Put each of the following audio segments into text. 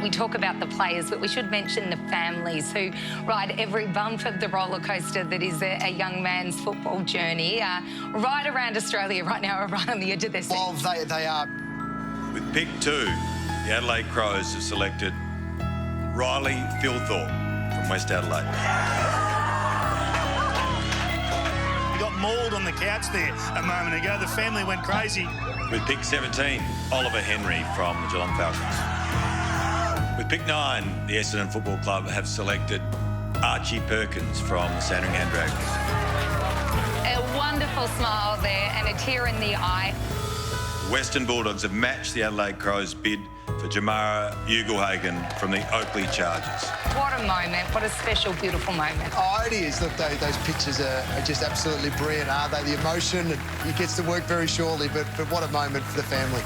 we talk about the players, but we should mention the families who ride every bump of the roller coaster that is a young man's football journey. Right around Australia right now are right on the edge of their seats. Well, they are. With pick 2, the Adelaide Crows have selected Riley Philthorpe from West Adelaide. We got mauled on the couch there a moment ago. The family went crazy. With pick 17, Oliver Henry from the Geelong Falcons. With pick 9, the Essendon Football Club have selected Archie Perkins from the Sandringham Dragons. A wonderful smile there and a tear in the eye. Western Bulldogs have matched the Adelaide Crows' bid for Jamara Ugelhagen from the Oakley Chargers. What a moment. What a special, beautiful moment. Oh, it is. Look, those pictures are just absolutely brilliant, aren't they? The emotion, it gets to work very shortly, but what a moment for the family.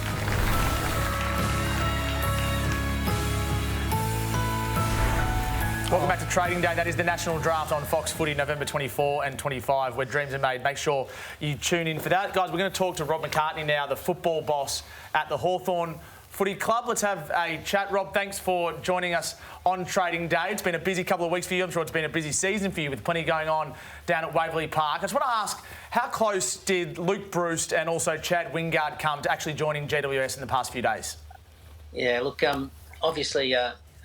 Welcome back to Trading Day. That is the National Draft on Fox Footy, November 24 and 25, where dreams are made. Make sure you tune in for that. Guys, we're going to talk to Rob Mccartney now, the football boss at the Hawthorn Footy Club. Let's have a chat. Rob, thanks for joining us on Trading Day. It's been a busy couple of weeks for you. I'm sure it's been a busy season for you with plenty going on down at Waverley Park. I just want to ask, how close did Luke Bruce and also Chad Wingard come to actually joining GWS in the past few days? Yeah, look, obviously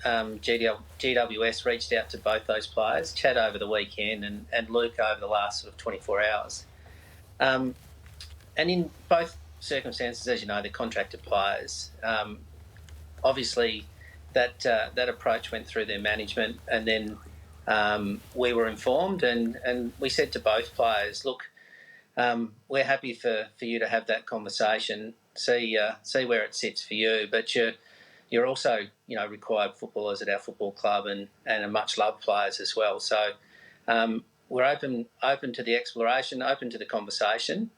GWS reached out to both those players, Chad over the weekend and Luke over the last sort of 24 hours. And in both circumstances, as you know, they're contracted players. Obviously, that approach went through their management, and then we were informed, and we said to both players, look, we're happy for you to have that conversation, see where it sits for you, but you're also, required footballers at our football club and are much loved players as well. So we're open to the exploration, open to the conversation.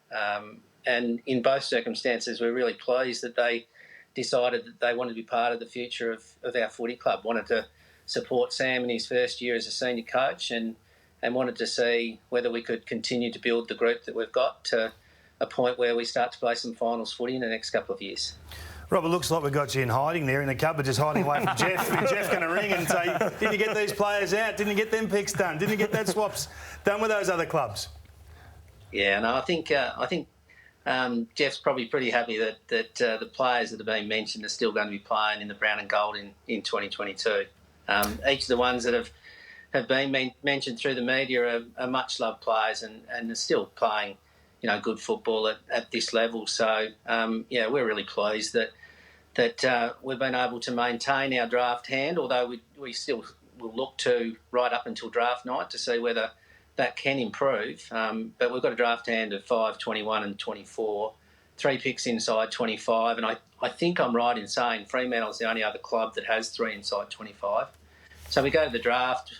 And in both circumstances, we're really pleased that they decided that they wanted to be part of the future of our footy club, wanted to support Sam in his first year as a senior coach and wanted to see whether we could continue to build the group that we've got to a point where we start to play some finals footy in the next couple of years. Rob, it looks like we got you in hiding there in the cupboard, just hiding away from Jeff. Is Jeff going to ring and say, didn't you get these players out? Didn't you get them picks done? Didn't you get that swaps done with those other clubs? Yeah, no, I think Jeff's probably pretty happy that the players that have been mentioned are still going to be playing in the brown and gold in 2022. Each of the ones that have been mentioned through the media are much loved players and are still playing, good football at this level. So we're really pleased that we've been able to maintain our draft hand, although we still will look to right up until draft night to see whether that can improve. But we've got a draft hand of 5, 21 and 24, 3 picks inside 25. And I think I'm right in saying Fremantle's the only other club that has 3 inside 25. So we go to the draft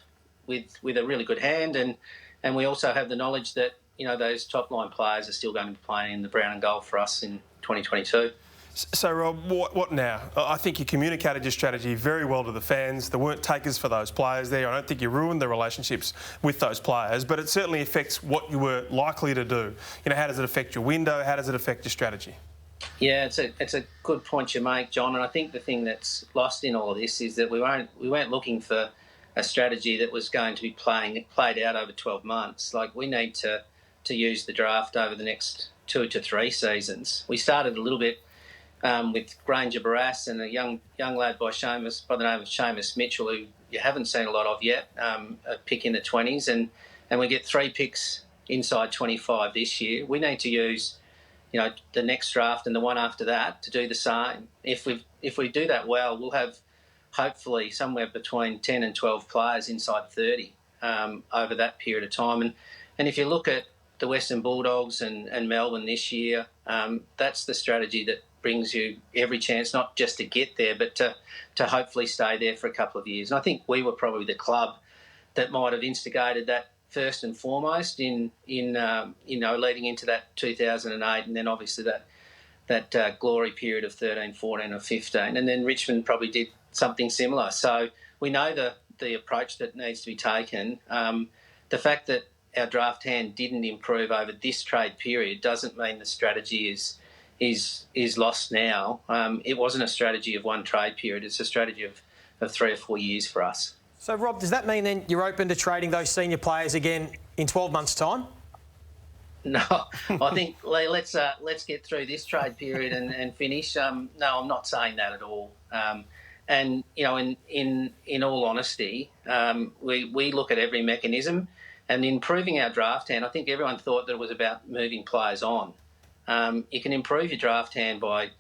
with a really good hand, and we also have the knowledge that, those top-line players are still going to be playing in the brown and gold for us in 2022. So, Rob, what now? I think you communicated your strategy very well to the fans. There weren't takers for those players there. I don't think you ruined the relationships with those players, but it certainly affects what you were likely to do. How does it affect your window? How does it affect your strategy? Yeah, it's a good point you make, John, and I think the thing that's lost in all of this is that we weren't looking for a strategy that was going to be played out over 12 months. Like, we need to use the draft over the next 2 to 3 seasons. We started a little bit with Granger Barass and a young lad by the name of Seamus Mitchell, who you haven't seen a lot of yet, a pick in the 20s, and we get 3 picks inside 25 this year. We need to use, the next draft and the one after that to do the same. If we do that well, we'll have hopefully somewhere between 10 and 12 players inside 30 over that period of time. And if you look at the Western Bulldogs and Melbourne this year, that's the strategy that brings you every chance, not just to get there, but to hopefully stay there for a couple of years. And I think we were probably the club that might have instigated that first and foremost in leading into that 2008, and then obviously that glory period of 13, 14 or 15. And then Richmond probably did something similar. So we know the approach that needs to be taken. The fact that our draft hand didn't improve over this trade period doesn't mean the strategy is lost now. It wasn't a strategy of one trade period. It's a strategy of 3 or 4 years for us. So, Rob, does that mean then you're open to trading those senior players again in 12 months' time? No, I think let's get through this trade period and finish. No, I'm not saying that at all. And you know, in all honesty, we look at every mechanism, and improving our draft hand. I think everyone thought that it was about moving players on. You can improve your draft hand by,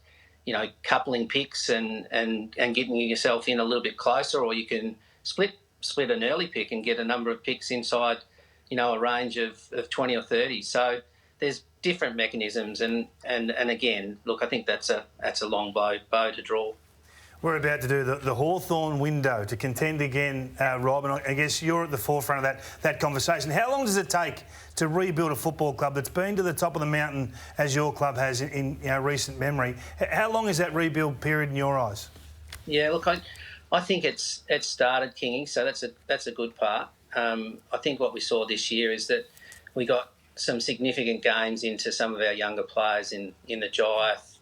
you know, coupling picks and getting yourself in a little bit closer, or you can split an early pick and get a number of picks inside, you know, a range of 20 or 30. So there's different mechanisms, and again, look, I think that's a long bow to draw. We're about to do the Hawthorn window to contend again, Rob, and I guess you're at the forefront of that conversation. How long does it take to rebuild a football club that's been to the top of the mountain as your club has in recent memory? How long is that rebuild period in your eyes? Yeah, look, I think it's started, Kingy, so that's a good part. I think what we saw this year is that we got some significant gains into some of our younger players in the Giants.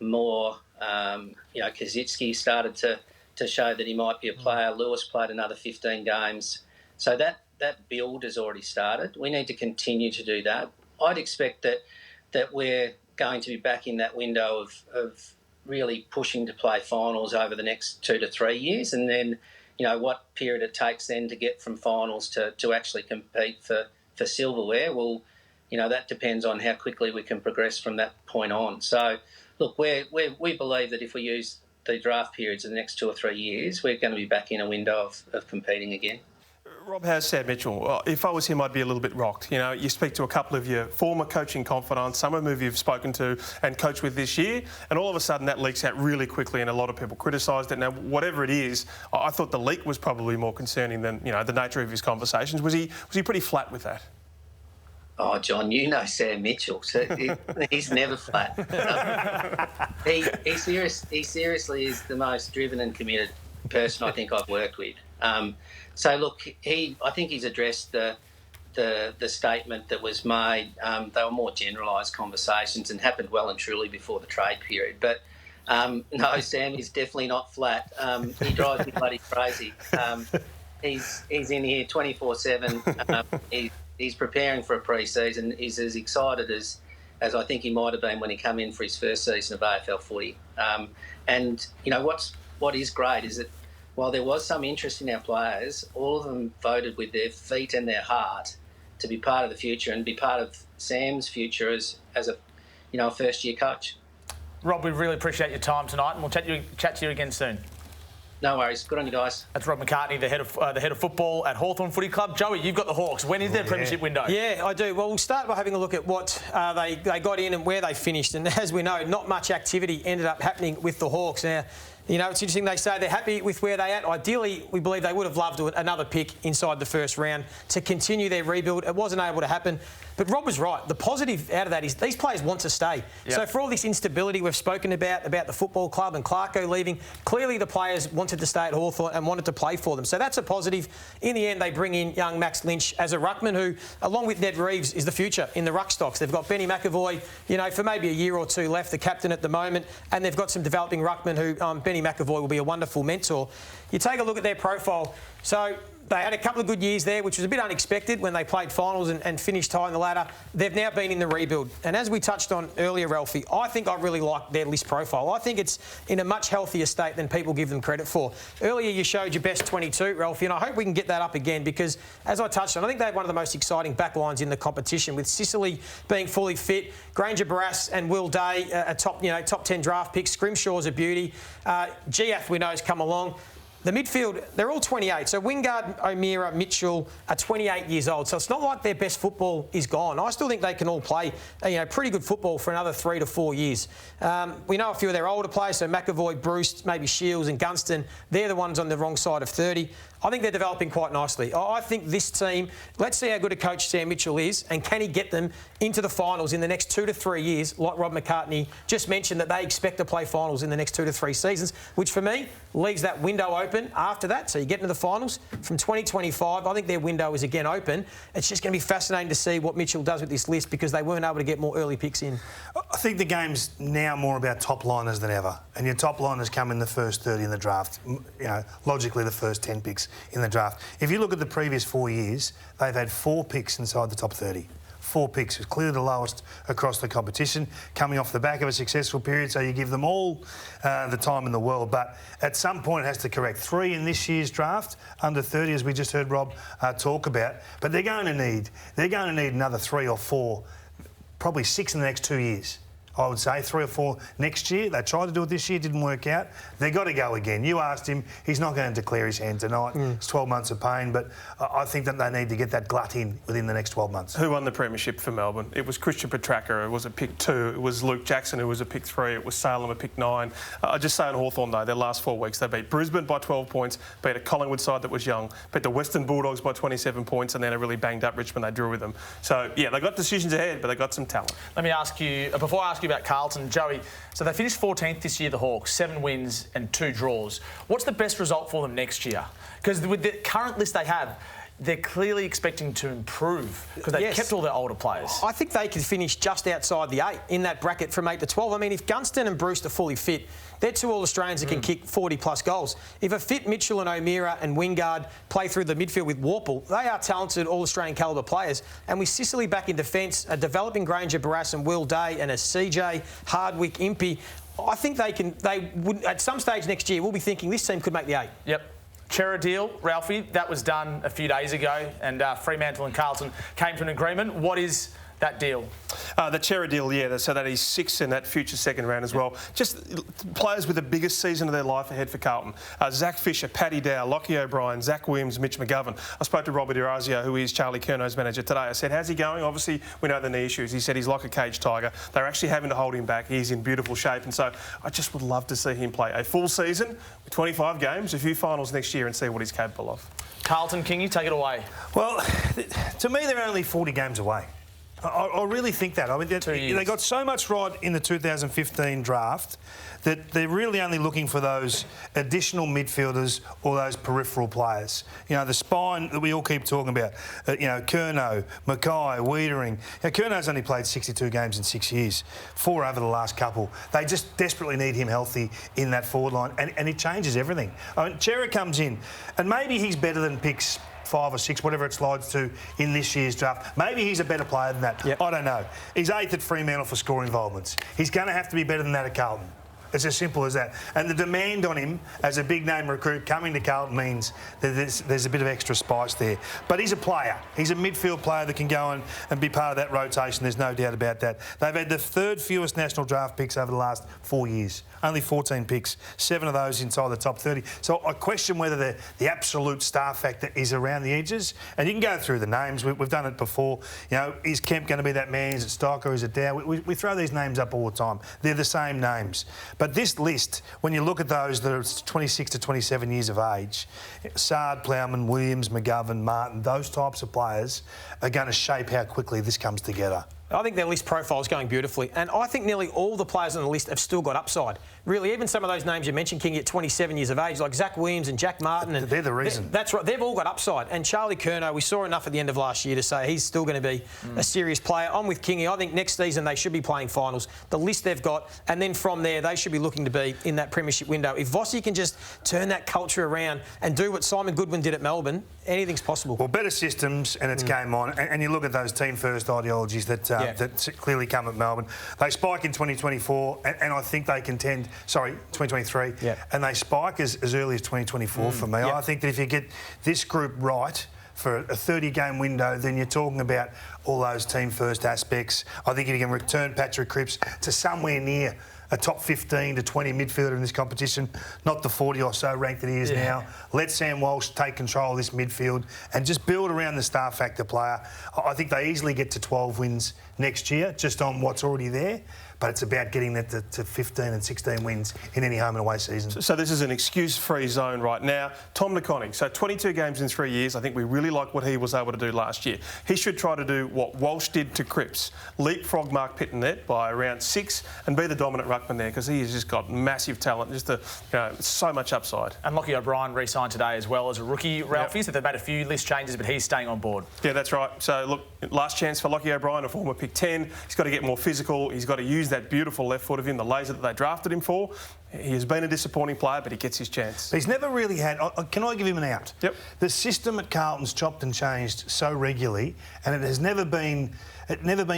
More, you know, Kazitsky started to show that he might be a player. Lewis played another 15 games. So that build has already started. We need to continue to do that. I'd expect that we're going to be back in that window of really pushing to play finals over the next 2 to 3 years, and then, you know, what period it takes then to get from finals to actually compete for silverware. Well, you know, that depends on how quickly we can progress from that point on. So, look, we believe that if we use the draft periods in the next 2 or 3 years, we're going to be back in a window of competing again. Rob, how's Sam Mitchell? If I was him, I'd be a little bit rocked. You know, you speak to a couple of your former coaching confidants, some of whom you've spoken to and coached with this year, and all of a sudden that leaks out really quickly, and a lot of people criticised it. Now, whatever it is, I thought the leak was probably more concerning than, you know, the nature of his conversations. Was he pretty flat with that? Oh, John, you know Sam Mitchell. So he's never flat. He seriously is the most driven and committed person I think I've worked with. So look, I think he's addressed the statement that was made. They were more generalised conversations and happened well and truly before the trade period. But no, Sam is definitely not flat. He drives me bloody crazy. He's in here 24/7. He's preparing for a pre-season. He's as excited as I think he might have been when he came in for his first season of AFL footy. And you know what is great is that while there was some interest in our players, all of them voted with their feet and their heart to be part of the future and be part of Sam's future as a first-year coach. Rob, we really appreciate your time tonight, and we'll chat to you again soon. No worries. Good on you guys. That's Rob Mccartney, the head of football at Hawthorn Footy Club. Joey, you've got the Hawks. When is their premiership window? Yeah, I do. Well, we'll start by having a look at what they got in and where they finished. And as we know, not much activity ended up happening with the Hawks. Now, you know, it's interesting they say they're happy with where they're at. Ideally, we believe they would have loved another pick inside the first round to continue their rebuild. It wasn't able to happen. But Rob was right. The positive out of that is these players want to stay. Yep. So for all this instability we've spoken about the football club and Clarko leaving, clearly the players wanted to stay at Hawthorn and wanted to play for them. So that's a positive. In the end, they bring in young Max Lynch as a ruckman who, along with Ned Reeves, is the future in the ruck stocks. They've got Benny McAvoy, you know, for maybe a year or two left, the captain at the moment, and they've got some developing ruckmen who Benny McAvoy will be a wonderful mentor. You take a look at their profile. So they had a couple of good years there, which was a bit unexpected when they played finals and finished high in the ladder. They've now been in the rebuild. And as we touched on earlier, Ralphie, I think I really like their list profile. I think it's in a much healthier state than people give them credit for. Earlier, you showed your best 22, Ralphie, and I hope we can get that up again because, as I touched on, I think they have one of the most exciting backlines in the competition, with Sicily being fully fit, Granger Barass and Will Day, top 10 draft picks. Scrimshaw's a beauty. Giath, we know, has come along. The midfield, they're all 28. So Wingard, O'Meara, Mitchell are 28 years old. So it's not like their best football is gone. I still think they can all play, pretty good football for another 3 to 4 years. We know a few of their older players, so McAvoy, Bruce, maybe Shields and Gunston. They're the ones on the wrong side of 30. I think they're developing quite nicely. I think this team, let's see how good a coach Sam Mitchell is and can he get them into the finals in the next 2 to 3 years, like Rob Mccartney just mentioned that they expect to play finals in the next 2 to 3 seasons, which for me leaves that window open open after that, so you get into the finals. From 2025, I think their window is again open. It's just going to be fascinating to see what Mitchell does with this list because they weren't able to get more early picks in. I think the game's now more about top liners than ever, and your top liners come in the first 30 in the draft. You know, logically the first 10 picks in the draft. If you look at the previous 4 years, they've had 4 picks inside the top 30. 4 picks. It's clearly the lowest across the competition, coming off the back of a successful period, so you give them all the time in the world. But at some point it has to correct. 3 in this year's draft, under 30, as we just heard Rob talk about. But they're going to need another 3 or 4, probably 6 in the next 2 years. I would say 3 or 4 next year. They tried to do it this year, didn't work out. They've got to go again. You asked him, he's not going to declare his hand tonight. It's 12 months of pain, but I think that they need to get that glut in within the next 12 months. Who won the premiership for Melbourne? It was Christian Petrarca, it was a pick 2. It was Luke Jackson, who was a pick 3. It was Salem, a pick 9. I just say on Hawthorn, though, their last 4 weeks, they beat Brisbane by 12 points, beat a Collingwood side that was young, beat the Western Bulldogs by 27 points, and then a really banged up Richmond they drew with them. So, yeah, they got decisions ahead, but they got some talent. Let me ask you, before I ask you about Carlton, Joey, so they finished 14th this year, the Hawks, 7 wins and 2 draws. What's the best result for them next year? Because with the current list they have, they're clearly expecting to improve because they've kept all their older players. I think they could finish just outside the 8 in that bracket from 8 to 12. I mean, if Gunston and Bruce are fully fit, they're 2 All-Australians that can kick 40-plus goals. If a fit Mitchell and O'Meara and Wingard play through the midfield with Warple, they are talented All-Australian calibre players. And with Sicily back in defence, a developing Granger, Barass and Will Day and a CJ, Hardwick, Impey, I think they would, at some stage next year, we'll be thinking this team could make the 8. Yep. Chera deal, Ralphie, that was done a few days ago, and Fremantle and Carlton came to an agreement. What is that deal? The Chera deal, yeah, so that he's 6 in that future second round as well. Just players with the biggest season of their life ahead for Carlton. Zach Fisher, Paddy Dow, Lockie O'Brien, Zach Williams, Mitch McGovern. I spoke to Robert Irazio, who is Charlie Curnow's manager today. I said, how's he going? Obviously, we know the knee issues. He said he's like a caged tiger. They're actually having to hold him back. He's in beautiful shape. And so I just would love to see him play a full season with 25 games, a few finals next year and see what he's capable of. Carlton, Kingy, take it away. Well, to me, they're only 40 games away. I really think that. I mean, they got so much right in the 2015 draft that they're really only looking for those additional midfielders or those peripheral players. You know, the spine that we all keep talking about. You know, Curnow, Mackay, Wiedering. Now, Curnow's only played 62 games in 6 years, 4 over the last couple. They just desperately need him healthy in that forward line, and it changes everything. I mean, Chera comes in, and maybe he's better than picks 5 or 6, whatever it slides to in this year's draft. Maybe he's a better player than that. Yep. I don't know. He's 8th at Fremantle for score involvements. He's going to have to be better than that at Carlton. It's as simple as that. And the demand on him as a big-name recruit coming to Carlton means that there's a bit of extra spice there. But he's a player. He's a midfield player that can go and be part of that rotation. There's no doubt about that. They've had the 3rd fewest national draft picks over the last 4 years. Only 14 picks, 7 of those inside the top 30. So I question whether the absolute star factor is around the edges. And you can go through the names. We've done it before. You know, is Kemp going to be that man? Is it Stocker? Is it Dow? We throw these names up all the time. They're the same names. But this list, when you look at those that are 26 to 27 years of age, Sard, Plowman, Williams, McGovern, Martin, those types of players are going to shape how quickly this comes together. I think their list profile is going beautifully, and I think nearly all the players on the list have still got upside. Really, even some of those names you mentioned, King, at 27 years of age, like Zach Williams and Jack Martin. And they're the reason. That's right. They've all got upside. And Charlie Curnow, we saw enough at the end of last year to say he's still going to be a serious player. I'm with Kingy. I think next season they should be playing finals. The list they've got, and then from there they should be looking to be in that premiership window. If Vossi can just turn that culture around and do what Simon Goodwin did at Melbourne, anything's possible. Well, better systems, and it's game on. And you look at those team-first ideologies that clearly come at Melbourne. They spike in 2024, and I think they contend... Sorry, 2023. And they spike as early as 2024 for me. I think that if you get this group right for a 30-game window, then you're talking about all those team-first aspects. I think if you can return Patrick Cripps to somewhere near a top 15 to 20 midfielder in this competition, not the 40 or so ranked that he is now. Let Sam Walsh take control of this midfield and just build around the star factor player. I think they easily get to 12 wins next year, just on what's already there. but it's about getting that to 15 and 16 wins in any home and away season. So this is an excuse-free zone right now. Tom Mccartney, so 22 games in 3 years. I think we really like what he was able to do last year. He should try to do what Walsh did to Cripps, leapfrog Mark Pittonet by around 6 and be the dominant ruckman there, because he has just got massive talent, so much upside. And Lockie O'Brien re-signed today as well as a rookie, Ralphie, so they've made a few list changes, but he's staying on board. Yeah, that's right. So, look, last chance for Lockie O'Brien, a former pick 10. He's got to get more physical. He's got to use that beautiful left foot of him, the laser that they drafted him for. He has been a disappointing player, but he gets his chance. He's never really had... Can I give him an out? Yep. The system at Carlton's chopped and changed so regularly, and it has never been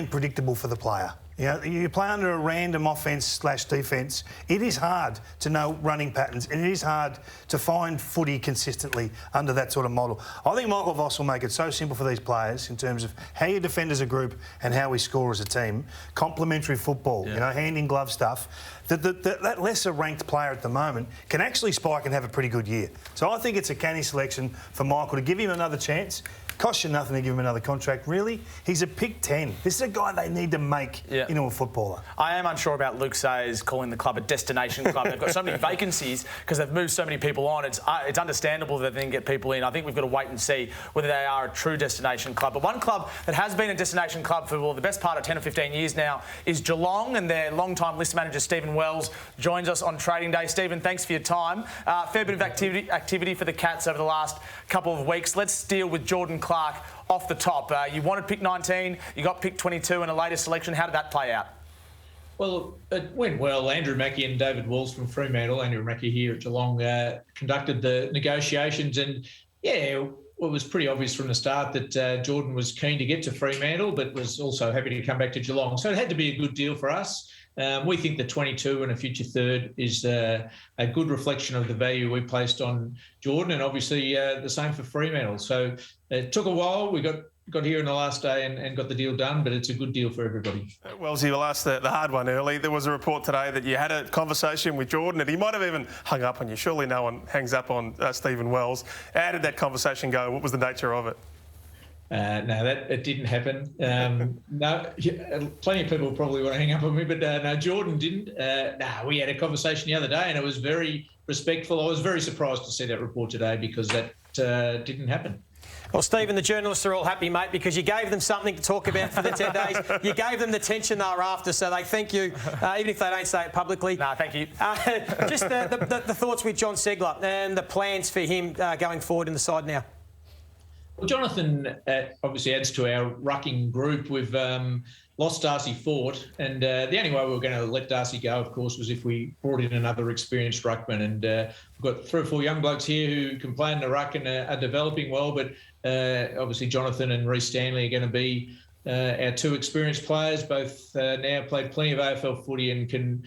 predictable for the player. You know, you play under a random offence/defence. It is hard to know running patterns, and it is hard to find footy consistently under that sort of model. I think Michael Voss will make it so simple for these players in terms of how you defend as a group and how we score as a team. Complementary football, hand-in-glove stuff. That lesser-ranked player at the moment can actually spike and have a pretty good year. So I think it's a canny selection for Michael to give him another chance. Costs you nothing to give him another contract, really. He's a pick 10. This is a guy they need to make into a footballer. I am unsure about Luke Sayers calling the club a destination club. They've got so many vacancies because they've moved so many people on. It's understandable that they didn't get people in. I think we've got to wait and see whether they are a true destination club. But one club that has been a destination club for the best part of 10 or 15 years now is Geelong, and their long-time list manager, Stephen Wells, joins us on Trading Day. Stephen, thanks for your time. Fair bit of activity for the Cats over the last couple of weeks. Let's deal with Jordan Clark off the top. You wanted pick 19, you got pick 22 in a later selection. How did that play out? Well, it went well. Andrew Mackie and David Walls from Fremantle, Andrew Mackie here at Geelong, conducted the negotiations, and it was pretty obvious from the start that Jordan was keen to get to Fremantle, but was also happy to come back to Geelong. So it had to be a good deal for us. We think the 22 and a future third is a good reflection of the value we placed on Jordan, and obviously the same for Fremantle. So it took a while. We got here in the last day and got the deal done, but it's a good deal for everybody. Wellesley, we'll ask the hard one early. There was a report today that you had a conversation with Jordan, and he might have even hung up on you. Surely no one hangs up on Stephen Wells. How did that conversation go? What was the nature of it? No, it didn't happen. No, plenty of people probably want to hang up on me, but no, Jordan didn't. We had a conversation the other day, and it was very respectful. I was very surprised to see that report today because that didn't happen. Well, Stephen, the journalists are all happy, mate, because you gave them something to talk about for the 10 days. You gave them the tension they were after, so they thank you, even if they don't say it publicly. No, thank you. Just the thoughts with John Segler and the plans for him going forward in the side now. Well, Jonathan obviously adds to our rucking group. We've lost Darcy Fort, and the only way we were going to let Darcy go, of course, was if we brought in another experienced ruckman. And we've got 3 or 4 young blokes here who can play in the ruck and are developing well, but obviously Jonathan and Reece Stanley are going to be our 2 experienced players, both now played plenty of AFL footy and can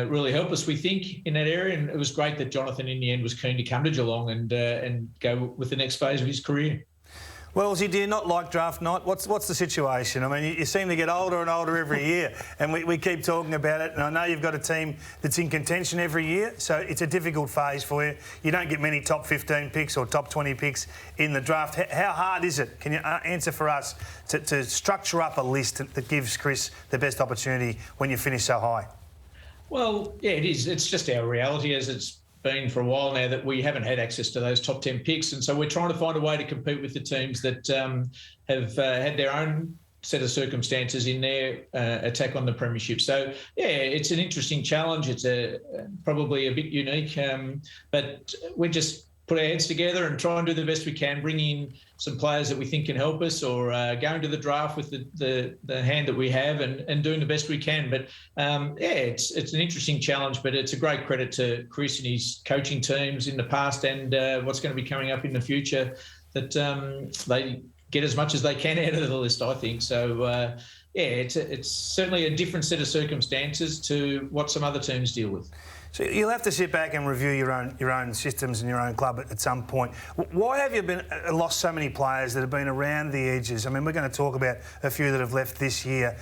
really help us, we think, in that area. And it was great that Jonathan, in the end, was keen to come to Geelong and go with the next phase of his career. Well, do you not like draft night? What's the situation? I mean, you seem to get older and older every year, and we keep talking about it. And I know you've got a team that's in contention every year, so it's a difficult phase for you. You don't get many top 15 picks or top 20 picks in the draft. How hard is it? Can you answer for us to structure up a list that gives Chris the best opportunity when you finish so high? Well, yeah, it is. It's just our reality as it's been for a while now that we haven't had access to those top 10 picks, and so we're trying to find a way to compete with the teams that have had their own set of circumstances in their attack on the premiership. So yeah, it's an interesting challenge. It's probably a bit unique, but we just put our heads together and try and do the best we can, bring in some players that we think can help us, or going to the draft with the hand that we have and doing the best we can. But it's an interesting challenge, but it's a great credit to Chris and his coaching teams in the past and what's going to be coming up in the future, that they get as much as they can out of the list, I think. So it's certainly a different set of circumstances to what some other teams deal with. So you'll have to sit back and review your own systems and your own club at some point. Why have you lost so many players that have been around the edges? I mean, we're going to talk about a few that have left this year.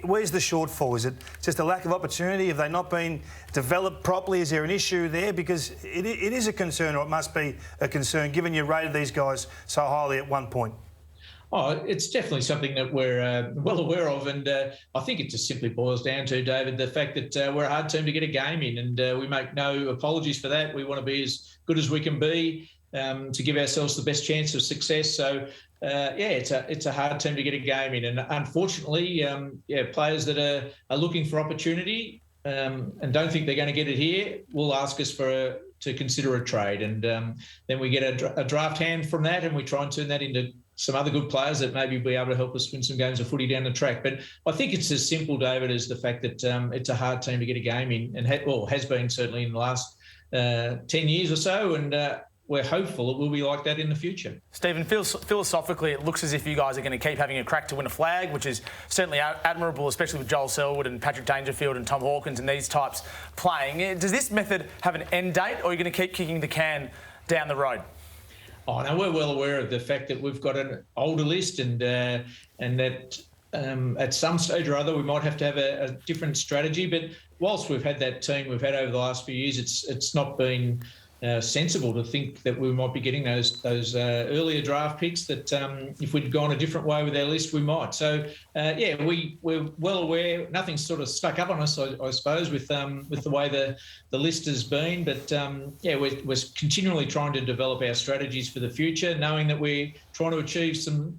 Where's the shortfall? Is it just a lack of opportunity? Have they not been developed properly? Is there an issue there? Because it is a concern, or it must be a concern, given you rated these guys so highly at one point. Oh, it's definitely something that we're well aware of, and I think it just simply boils down to, David, the fact that we're a hard team to get a game in, and we make no apologies for that. We want to be as good as we can be to give ourselves the best chance of success. So, it's a hard team to get a game in, and unfortunately, players that are looking for opportunity and don't think they're going to get it here will ask us to consider a trade, and then we get a draft hand from that, and we try and turn that into some other good players that maybe be able to help us win some games of footy down the track. But I think it's as simple, David, as the fact that it's a hard team to get a game in, and has been certainly in the last 10 years or so, and we're hopeful it will be like that in the future. Stephen, philosophically, it looks as if you guys are going to keep having a crack to win a flag, which is certainly admirable, especially with Joel Selwood and Patrick Dangerfield and Tom Hawkins and these types playing. Does this method have an end date, or are you going to keep kicking the can down the road? Oh, no, we're well aware of the fact that we've got an older list, and that at some stage or other we might have to have a different strategy. But whilst we've had that team we've had over the last few years, it's not been sensible to think that we might be getting those earlier draft picks that if we'd gone a different way with our list, we might. So, we're well aware. Nothing's sort of stuck up on us, I suppose, with the way the list has been. But, we're continually trying to develop our strategies for the future, knowing that we're trying to achieve some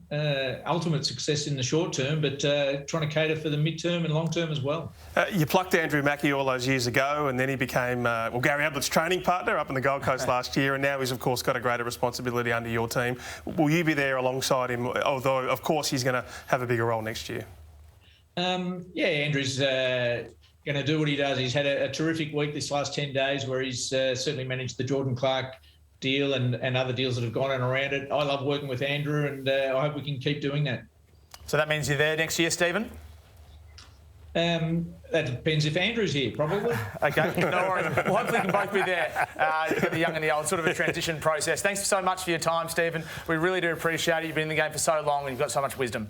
ultimate success in the short term, but trying to cater for the mid-term and long-term as well. You plucked Andrew Mackie all those years ago, and then he became Gary Ablett's training partner up in the Gold Coast last year, and now he's, of course, got a greater responsibility under your team. Will you be there alongside him, although, of course, he's going to have a bigger role next year? Andrew's going to do what he does. He's had a terrific week this last 10 days where he's certainly managed the Jordan Clark deal and other deals that have gone on around it. I love working with Andrew, and I hope we can keep doing that. So that means you're there next year, Stephen? That depends if Andrew's here, probably. Okay, no worries. Well, hopefully we can both be there. The young and the old, sort of a transition process. Thanks so much for your time, Stephen. We really do appreciate it. You've been in the game for so long and you've got so much wisdom.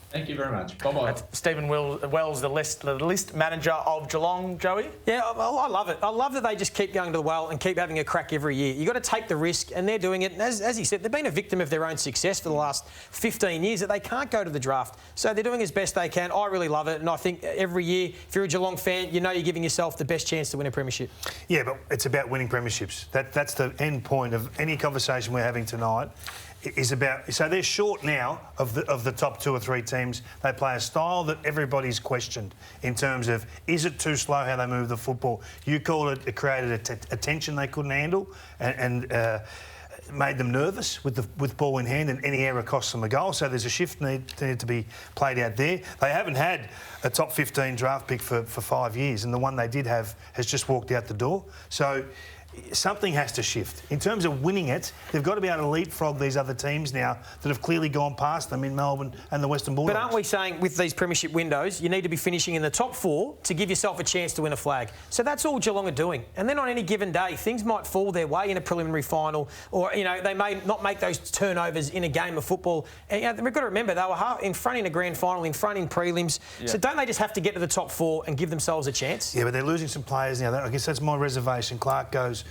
Thank you very much. Bye-bye. That's Stephen Wells, the list manager of Geelong. Joey? Yeah, I love it. I love that they just keep going to the well and keep having a crack every year. You've got to take the risk, and they're doing it. And as he said, they've been a victim of their own success for the last 15 years, that they can't go to the draft. So they're doing as best they can. I really love it, and I think every year, if you're a Geelong fan, you know you're giving yourself the best chance to win a premiership. Yeah, but it's about winning premierships. That's the end point of any conversation we're having tonight. Is about, so they're short now of the top 2 or 3 teams. They play a style that everybody's questioned in terms of, is it too slow how they move the football? You call it created a tension they couldn't handle and made them nervous with ball in hand, and any error costs them a goal. So there's a shift needed to be played out there. They haven't had a top 15 draft pick for 5 years, and the one they did have has just walked out the door. So something has to shift. In terms of winning it, they've got to be able to leapfrog these other teams now that have clearly gone past them in Melbourne and the Western Bulldogs. But aren't we saying with these premiership windows, you need to be finishing in the top 4 to give yourself a chance to win a flag? So that's all Geelong are doing. And then on any given day, things might fall their way in a preliminary final, or, they may not make those turnovers in a game of football. And we've got to remember, they were in front in a grand final, in front in prelims. Yeah. So don't they just have to get to the top 4 and give themselves a chance? Yeah, but they're losing some players now. I guess that's my reservation. Clark goes.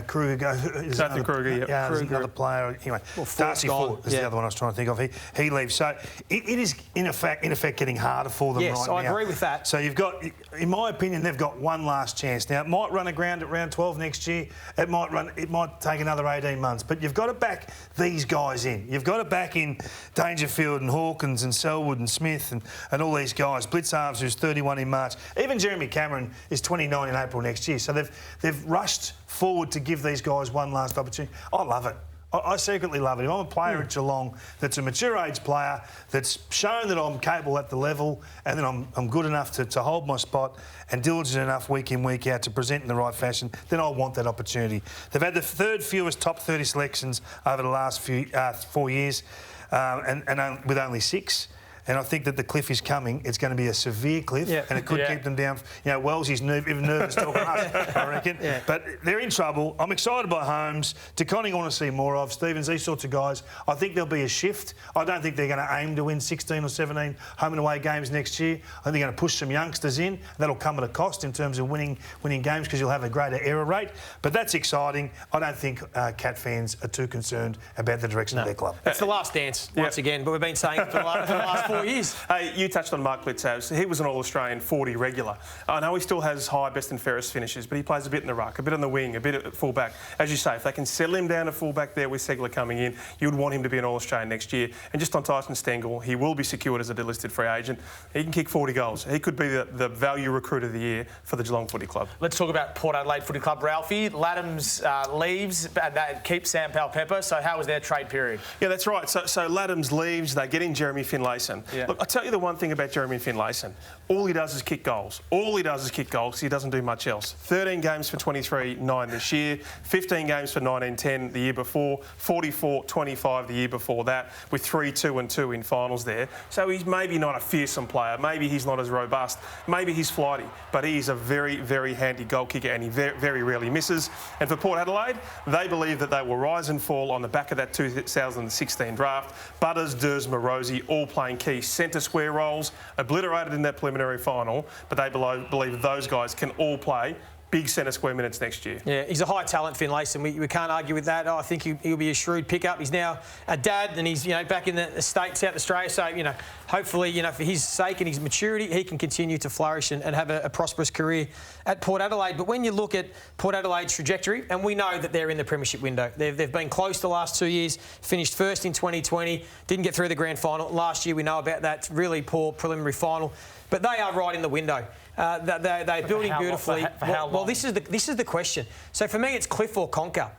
Kruger goes. Nathan Kruger, yeah. There's another player. Anyway, Darcy Ford is the other one I was trying to think of. He leaves. So it is, in effect, getting harder for them right now. Yes, I agree with that. So you've got, in my opinion, they've got one last chance. Now, it might run aground at round 12 next year. It might take another 18 months. But you've got to back these guys in. You've got to back in Dangerfield and Hawkins and Selwood and Smith and all these guys. Blitzarves, who's 31 in March. Even Jeremy Cameron is 29 in April next year. So they've rushed forward to give these guys one last opportunity. I love it. I secretly love it. If I'm a player at Geelong that's a mature age player, that's shown that I'm capable at the level, and then I'm good enough to hold my spot and diligent enough week in, week out to present in the right fashion, then I want that opportunity. They've had the 3rd fewest top 30 selections over the last 4 years, and with only 6. and I think that the cliff is coming. It's going to be a severe cliff, and it could keep them down. You know, Wellesley's even nervous talking to us, I reckon. But they're in trouble. I'm excited by Holmes. DeConning I want to see more of. Stevens, these sorts of guys. I think there'll be a shift. I don't think they're going to aim to win 16 or 17 home and away games next year. I think they're going to push some youngsters in. That'll come at a cost in terms of winning games because you'll have a greater error rate. But that's exciting. I don't think Cat fans are too concerned about the direction of their club. It's the last dance, once again, but we've been saying it for the last 4 years. Hey, you touched on Mark Blitzhouse. He was an All-Australian 40 regular. I know he still has high best and fairest finishes, but he plays a bit in the ruck, a bit on the wing, a bit at fullback. As you say, if they can settle him down to fullback there with Segler coming in, you would want him to be an All-Australian next year. And just on Tyson Stengel, he will be secured as a delisted free agent. He can kick 40 goals. He could be the value recruit of the year for the Geelong Footy Club. Let's talk about Port Adelaide Footy Club. Ralphie, Laddams leaves and they keep Sam Powell-Pepper. So how was their trade period? Yeah, that's right. So Laddams leaves, they get in Jeremy Finlayson. Yeah. Look, I'll tell you the one thing about Jeremy Finlayson. All he does is kick goals. All he does is kick goals. He doesn't do much else. 13 games for 23-9 this year, 15 games for 19-10 the year before, 44-25 the year before that, with 3-2-2 in finals there. So he's maybe not a fearsome player. Maybe he's not as robust. Maybe he's flighty. But he is a very, very handy goal kicker and he very, very rarely misses. And for Port Adelaide, they believe that they will rise and fall on the back of that 2016 draft. Butters, Dursma, Rosie all playing key centre square roles, obliterated in that preliminary final, but they believe those guys can all play big centre square minutes next year. Yeah, he's a high talent, Finlayson. We can't argue with that. I think he'll be a shrewd pickup. He's now a dad and he's, back in the States, South Australia. So, hopefully, for his sake and his maturity, he can continue to flourish and have a prosperous career at Port Adelaide. But when you look at Port Adelaide's trajectory, and we know that they're in the premiership window. They've been close the last 2 years, finished first in 2020, didn't get through the grand final. Last year, we know about that really poor preliminary final. But they are right in the window. They're building beautifully. For how long? Well, this is the question. So for me, it's cliff or conquer.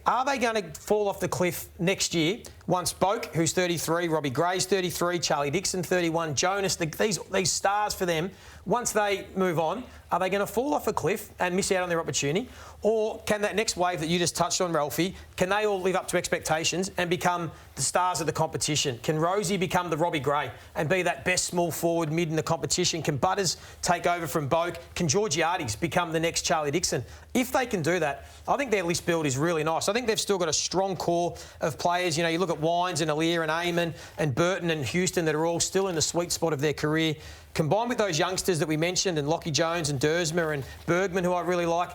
Are they going to fall off the cliff next year once Boak, who's 33, Robbie Gray's 33, Charlie Dixon 31, Jonas, these stars for them, once they move on, are they going to fall off a cliff and miss out on their opportunity? Or can that next wave that you just touched on, Ralphie, can they all live up to expectations and become the stars of the competition? Can Rosie become the Robbie Gray and be that best small forward mid in the competition? Can Butters take over from Boak? Can Georgiades become the next Charlie Dixon? If they can do that, I think their list build is really nice. I think they've still got a strong core of players. You look at Wines and Aliir and Eamon and Burton and Houston that are all still in the sweet spot of their career. Combined with those youngsters that we mentioned and Lockie Jones and Dursma and Bergman, who I really like,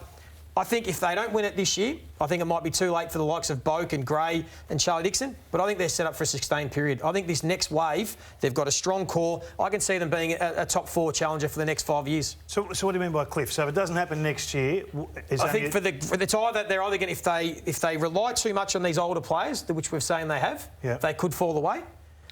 I think if they don't win it this year, I think it might be too late for the likes of Boak and Gray and Charlie Dixon, but I think they're set up for a sustained period. I think this next wave, they've got a strong core. I can see them being a top 4 challenger for the next 5 years. So what do you mean by cliff? So if it doesn't happen next year... I think for the tie that they're either going to... If they rely too much on these older players, which we're saying they have, they could fall away.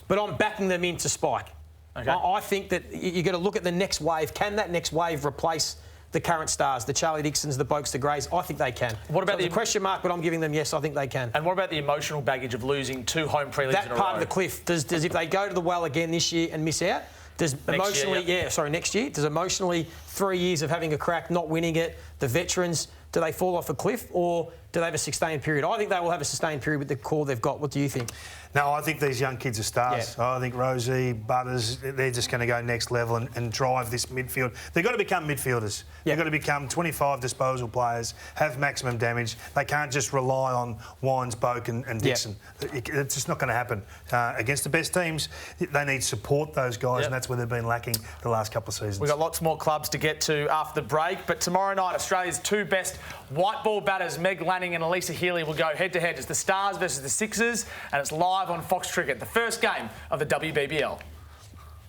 But I'm backing them in to spike. Okay. I think that you've got to look at the next wave. Can that next wave replace the current stars, the Charlie Dixons, the Boaks, the Greys? I think they can. What about the question mark? But I'm giving them yes. I think they can. And what about the emotional baggage of losing 2 home prelims that in a row? That part of the cliff. Does if they go to the well again this year and miss out? Does emotionally, next year. Does emotionally 3 years of having a crack, not winning it, the veterans, do they fall off a cliff or do they have a sustained period? I think they will have a sustained period with the core they've got. What do you think? No, I think these young kids are stars. I think Rosie, Butters, they're just going to go next level and drive this midfield. They've got to become midfielders. They've got to become 25 disposal players, have maximum damage. They can't just rely on Wines, Boak and Dixon. It's just not going to happen. Against the best teams, they need support, those guys, and that's where they've been lacking the last couple of seasons. We've got lots more clubs to get to after the break, but tomorrow night, Australia's 2 best white ball batters, Meg Lanning and Elisa Healy, will go head-to-head. It's the Stars versus the Sixers, and it's live on Fox Cricket, the first game of the WBBL.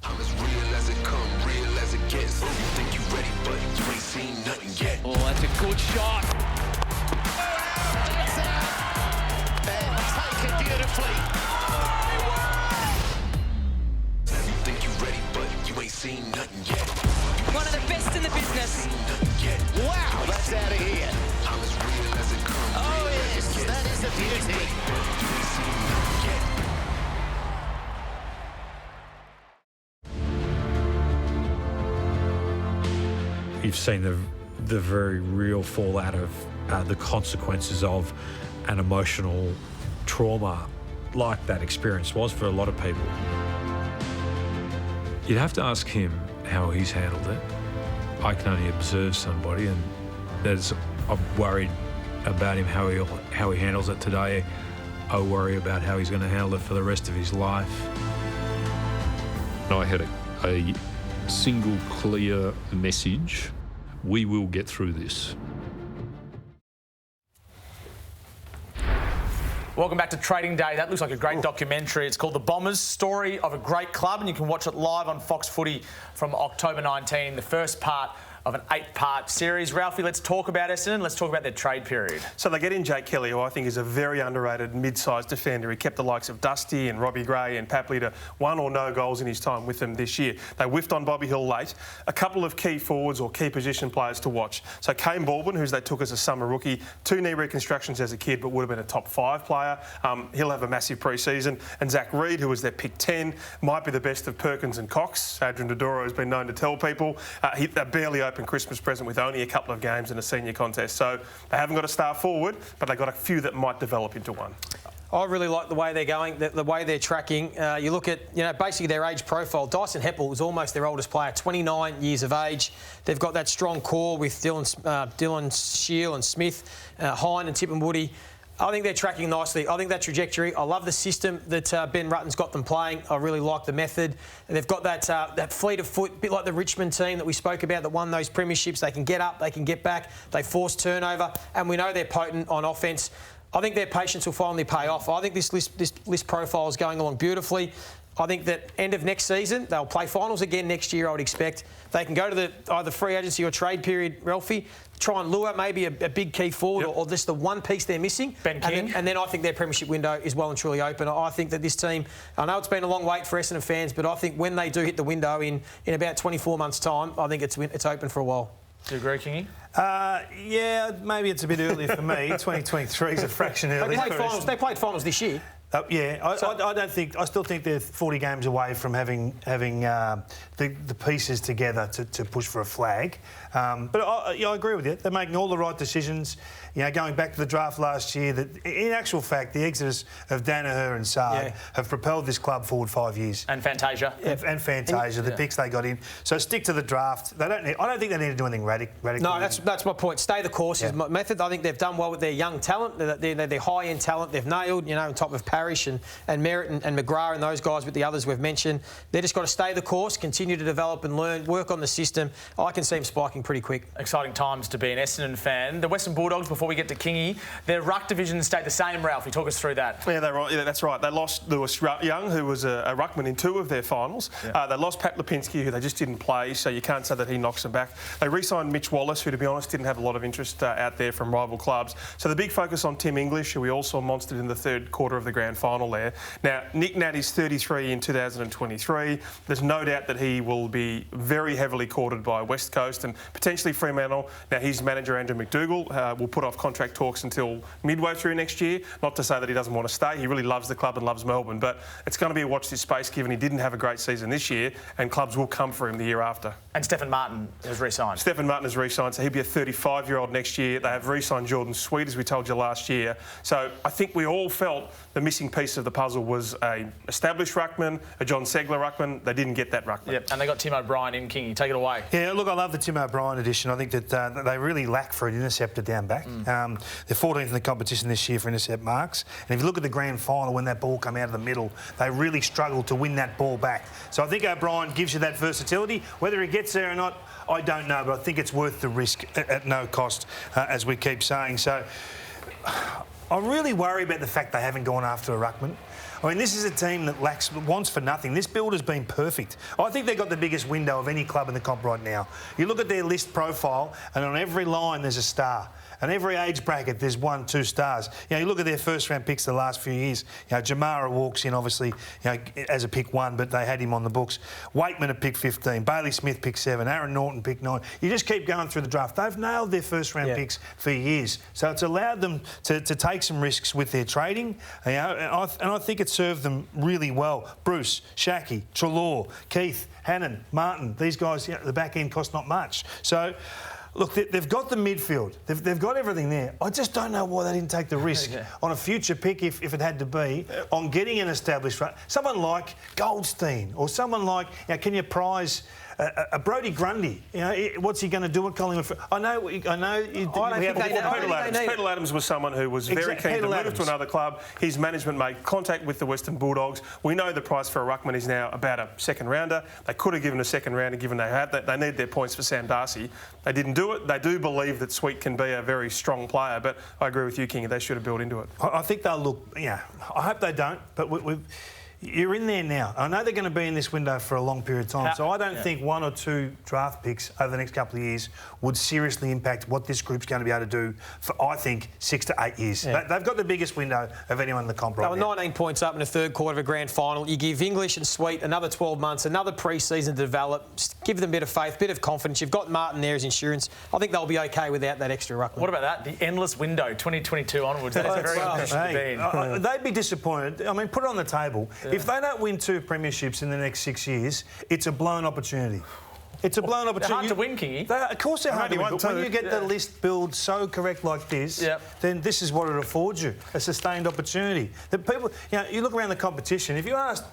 I'm as real as it come, real as it gets. You think you ready, but you ain't seen nothing yet. Oh, that's a good shot. It's out. And taken beautifully. You think you ready, but you ain't seen nothing yet. One of the best in the business. Wow, that's out of here. I'm as real as it comes. Oh, yes, that is the beauty. You've seen the very real fallout of the consequences of an emotional trauma like that experience was for a lot of people. You'd have to ask him how he's handled it. I can only observe somebody, and I'm worried about him, how he handles it today. I worry about how he's going to handle it for the rest of his life. I had a single clear message: we will get through this. Welcome back to Trading Day. That looks like a great documentary. It's called The Bombers, Story of a Great Club, and you can watch it live on Fox Footy from October 19, the first part of an 8-part series. Ralphie, let's talk about Essendon. Let's talk about their trade period. So they get in Jake Kelly, who I think is a very underrated mid-sized defender. He kept the likes of Dusty and Robbie Gray and Papley to 1 or no goals in his time with them this year. They whiffed on Bobby Hill late. A couple of key forwards or key position players to watch. So Kane Baldwin, who they took as a summer rookie, 2 knee reconstructions as a kid, but would have been a top 5 player. He'll have a massive pre-season. And Zach Reid, who was their pick 10, might be the best of Perkins and Cox. Adrian Dodoro has been known to tell people. They barely opened Christmas present with only a couple of games in a senior contest. So they haven't got a star forward, but they've got a few that might develop into one. I really like the way they're going, the way they're tracking. You look at, basically their age profile. Dyson Heppel was almost their oldest player, 29 years of age. They've got that strong core with Dylan Shield and Smith, Hine and Tip and Woody. I think they're tracking nicely. I think that trajectory. I love the system that Ben Rutten's got them playing. I really like the method. And they've got that fleet of foot, a bit like the Richmond team that we spoke about that won those premierships. They can get up, they can get back, they force turnover, and we know they're potent on offence. I think their patience will finally pay off. I think this list profile is going along beautifully. I think that end of next season, they'll play finals again next year, I would expect. They can go to either free agency or trade period, Ralphie, try and lure maybe a big key forward or just the one piece they're missing. Ben King. And then I think their premiership window is well and truly open. I think that this team, I know it's been a long wait for Essendon fans, but I think when they do hit the window in about 24 months' time, I think it's open for a while. Do you agree, Kingy? Yeah, maybe it's a bit early for me. 2023 is a fraction early. They played finals this year. I still think they're 40 games away from having the pieces together to push for a flag. But I agree with you. They're making all the right decisions. Going back to the draft last year, that in actual fact, the exodus of Danaher and Saad have propelled this club forward 5 years. And Fantasia. And Fantasia, the picks they got in. So stick to the draft. I don't think they need to do anything radical. No, that's my point. Stay the course is my method. I think they've done well with their young talent. They're high-end talent. They've nailed, on top of Parrish and Merritt and McGrath and those guys with the others we've mentioned. They've just got to stay the course, continue to develop and learn, work on the system. I can see them spiking pretty quick. Exciting times to be an Essendon fan. The Western Bulldogs, before we get to Kingy, their ruck division stayed the same, Ralphie. Talk us through that. Yeah, that's right. They lost Lewis Young, who was a ruckman in 2 of their finals. Yeah. They lost Pat Lipinski, who they just didn't play, so you can't say that he knocks them back. They re-signed Mitch Wallace, who, to be honest, didn't have a lot of interest out there from rival clubs. So the big focus on Tim English, who we all saw monstered in the 3rd quarter of the grand final there. Now, Nick Nat is 33 in 2023. There's no doubt that he will be very heavily courted by West Coast and potentially Fremantle. Now, his manager, Andrew McDougall, will put off contract talks until midway through next year. Not to say that he doesn't want to stay. He really loves the club and loves Melbourne, but it's going to be a watch this space given he didn't have a great season this year and clubs will come for him the year after. And Stephen Martin has re-signed. Stephen Martin has re-signed, so he'll be a 35-year-old next year. They have re-signed Jordan Sweet, as we told you last year. So I think we all felt the missing piece of the puzzle was an established ruckman, a John Segler ruckman. They didn't get that ruckman. Yep, and they got Tim O'Brien in, Kingy. Take it away. Yeah, look, I love the Tim O'Brien edition. I think that they really lack for an interceptor down back. They're 14th in the competition this year for intercept marks. And if you look at the grand final, when that ball came out of the middle, they really struggled to win that ball back. So I think O'Brien gives you that versatility. Whether he gets there or not, I don't know, but I think it's worth the risk at no cost, as we keep saying. So I really worry about the fact they haven't gone after a ruckman. I mean, this is a team that wants for nothing. This build has been perfect. I think they've got the biggest window of any club in the comp right now. You look at their list profile, and on every line there's a star. And every age bracket, there's 1, 2 stars. You look at their first-round picks the last few years. Jamara walks in, obviously, as a pick 1, but they had him on the books. Waitman at pick 15. Bailey Smith pick 7. Aaron Norton pick 9. You just keep going through the draft. They've nailed their first-round picks for years. So it's allowed them to take some risks with their trading. And I think it served them really well. Bruce, Shaki, Treloar, Keith, Hannon, Martin. These guys, the back end cost not much. So Look, they've got the midfield. They've got everything there. I just don't know why they didn't take the risk on a future pick, if it had to be, on getting an established run. Someone like Goldstein or someone like, can you prize a Brodie Grundy? What's he going to do at Collingwood? I know. Peter Adams was someone who was very keen to move to another club. His management made contact with the Western Bulldogs. We know the price for a ruckman is now about a second rounder. They could have given a second rounder, given they had that. They need their points for Sam Darcy. They didn't do it. They do believe that Sweet can be a very strong player, but I agree with you, King. They should have built into it. I think they'll look. I hope they don't. But you're in there now. I know they're going to be in this window for a long period of time, so I don't think 1 or 2 draft picks over the next couple of years would seriously impact what this group's going to be able to do for, I think, 6 to 8 years. Yeah. They've got the biggest window of anyone in the comp right now. They were 19 points up in the third quarter of a grand final. You give English and Sweet another 12 months, another pre-season to develop. Just give them a bit of faith, bit of confidence. You've got Martin there as insurance. I think they'll be okay without that extra ruckman. What about that? The endless window, 2022 onwards. That is a very good position to be in. They'd be disappointed. I mean, put it on the table. Yeah. If they don't win 2 premierships in the next 6 years, it's a blown opportunity. It's a blown opportunity. They're hard to win, Kingy. Of course they're hard to win, but when you get the list built so correct like this, then this is what it affords you, a sustained opportunity. That people, you look around the competition, if you asked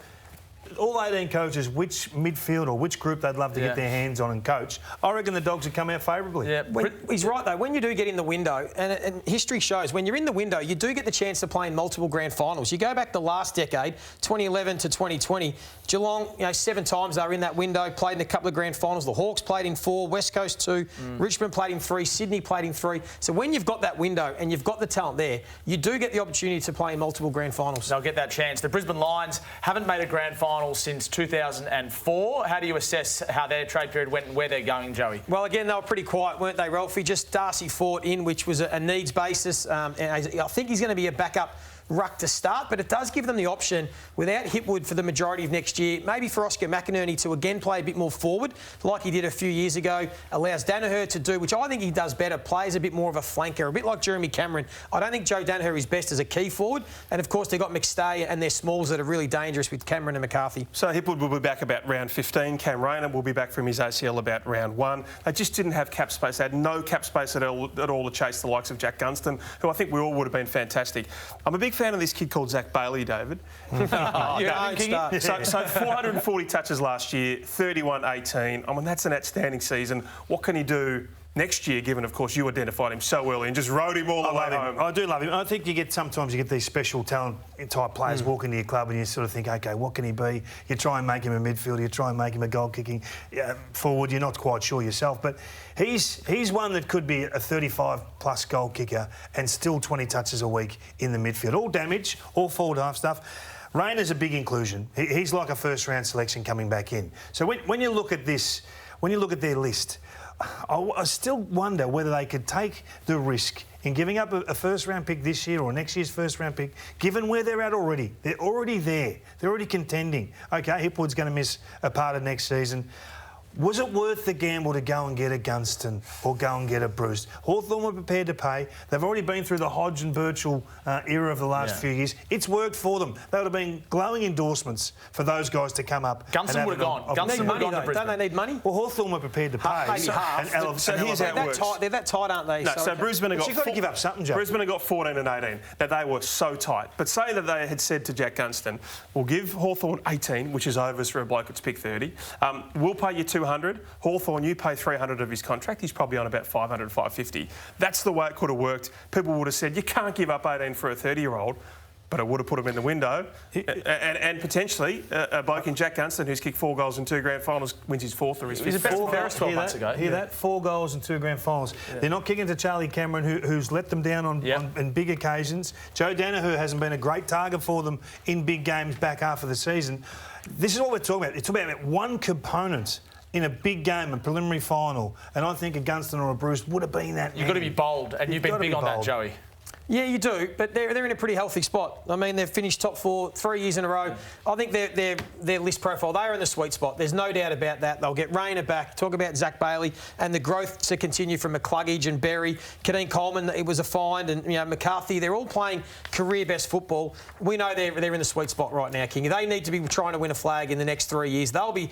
all 18 coaches which midfield or which group they'd love to get their hands on and coach, I reckon the Dogs would come out favourably. Yeah. He's right, though. When you do get in the window, and history shows, when you're in the window, you do get the chance to play in multiple grand finals. You go back the last decade, 2011 to 2020, Geelong, 7 times they were in that window, played in a couple of grand finals. The Hawks played in 4, West Coast 2, Richmond played in 3, Sydney played in 3. So when you've got that window and you've got the talent there, you do get the opportunity to play in multiple grand finals. They'll get that chance. The Brisbane Lions haven't made a grand final since 2004. How do you assess how their trade period went and where they're going, Joey? Well, again, they were pretty quiet, weren't they, Ralphie? Just Darcy Fort in, which was a needs basis. And I think he's going to be a backup ruck to start, but it does give them the option without Hipwood for the majority of next year, maybe for Oscar McInerney to again play a bit more forward like he did a few years ago, allows Danaher to do, which I think he does better, plays a bit more of a flanker, a bit like Jeremy Cameron. I don't think Joe Danaher is best as a key forward, and of course they've got McStay and their smalls that are really dangerous with Cameron and McCarthy. So Hipwood will be back about round 15, Cam Rayner will be back from his ACL about round 1. They just didn't have cap space. They had no cap space at all to chase the likes of Jack Gunston, who I think we all would have been fantastic. I'm a big fan of this kid called Zach Bailey, David. So 440 touches last year, 31-18. I mean, that's an outstanding season. What can he do next year, given, of course, you identified him so early and just rode him all the way home? I do love him. I think sometimes you get these special talent type players walk into your club and you sort of think, OK, what can he be? You try and make him a midfielder, you try and make him a goal-kicking forward. You're not quite sure yourself, but he's one that could be a 35-plus goal kicker and still 20 touches a week in the midfield. All damage, all forward half stuff. Rayner's a big inclusion. He's like a first-round selection coming back in. So when you look at this, when you look at their list, I still wonder whether they could take the risk in giving up a first-round pick this year or next year's first-round pick, given where they're at already. They're already there. They're already contending. OK, Hipwood's going to miss a part of next season. Was it worth the gamble to go and get a Gunston or go and get a Bruce? Hawthorn were prepared to pay. They've already been through the Hodge and Birchall era of the last few years. It's worked for them. They would have been glowing endorsements for those guys to come up. Gunston would have gone. Gunston would have gone to Brisbane. Don't they need money? Well, Hawthorn were prepared to pay. So here's how it works. They're that tight, aren't they? No, so Brisbane have got... You've got to give up something, Joe. Brisbane have got 14 and 18. Now, they were so tight. But say that they had said to Jack Gunston, we'll give Hawthorn 18, which is overs for a bloke that's picked 30. We'll pay you 200. Hawthorn, you pay 300 of his contract. He's probably on about 500, 550. That's the way it could have worked. People would have said, you can't give up 18 for a 30-year-old. But it would have put him in the window. And potentially, a bloke in Jack Gunston who's kicked 4 goals in 2 grand finals wins his 4th or his 5th. He was the best for Barass 12 months ago. Hear that? 4 goals in 2 grand finals. Yeah. They're not kicking to Charlie Cameron, who's let them down on big occasions. Joe Danaher hasn't been a great target for them in big games back half of the season. This is what we're talking about. It's about one component in a big game, a preliminary final, and I think a Gunston or a Bruce would have been that. You've got to be bold, and you've been big on that, Joey. Yeah, you do, but they're in a pretty healthy spot. I mean, they've finished top 4 3 years in a row. I think their list profile, they are in the sweet spot. There's no doubt about that. They'll get Rayner back. Talk about Zach Bailey and the growth to continue from McCluggage and Berry. Kadeem Coleman, it was a find, and McCarthy. They're all playing career best football. We know they're in the sweet spot right now, King. They need to be trying to win a flag in the next 3 years. They'll be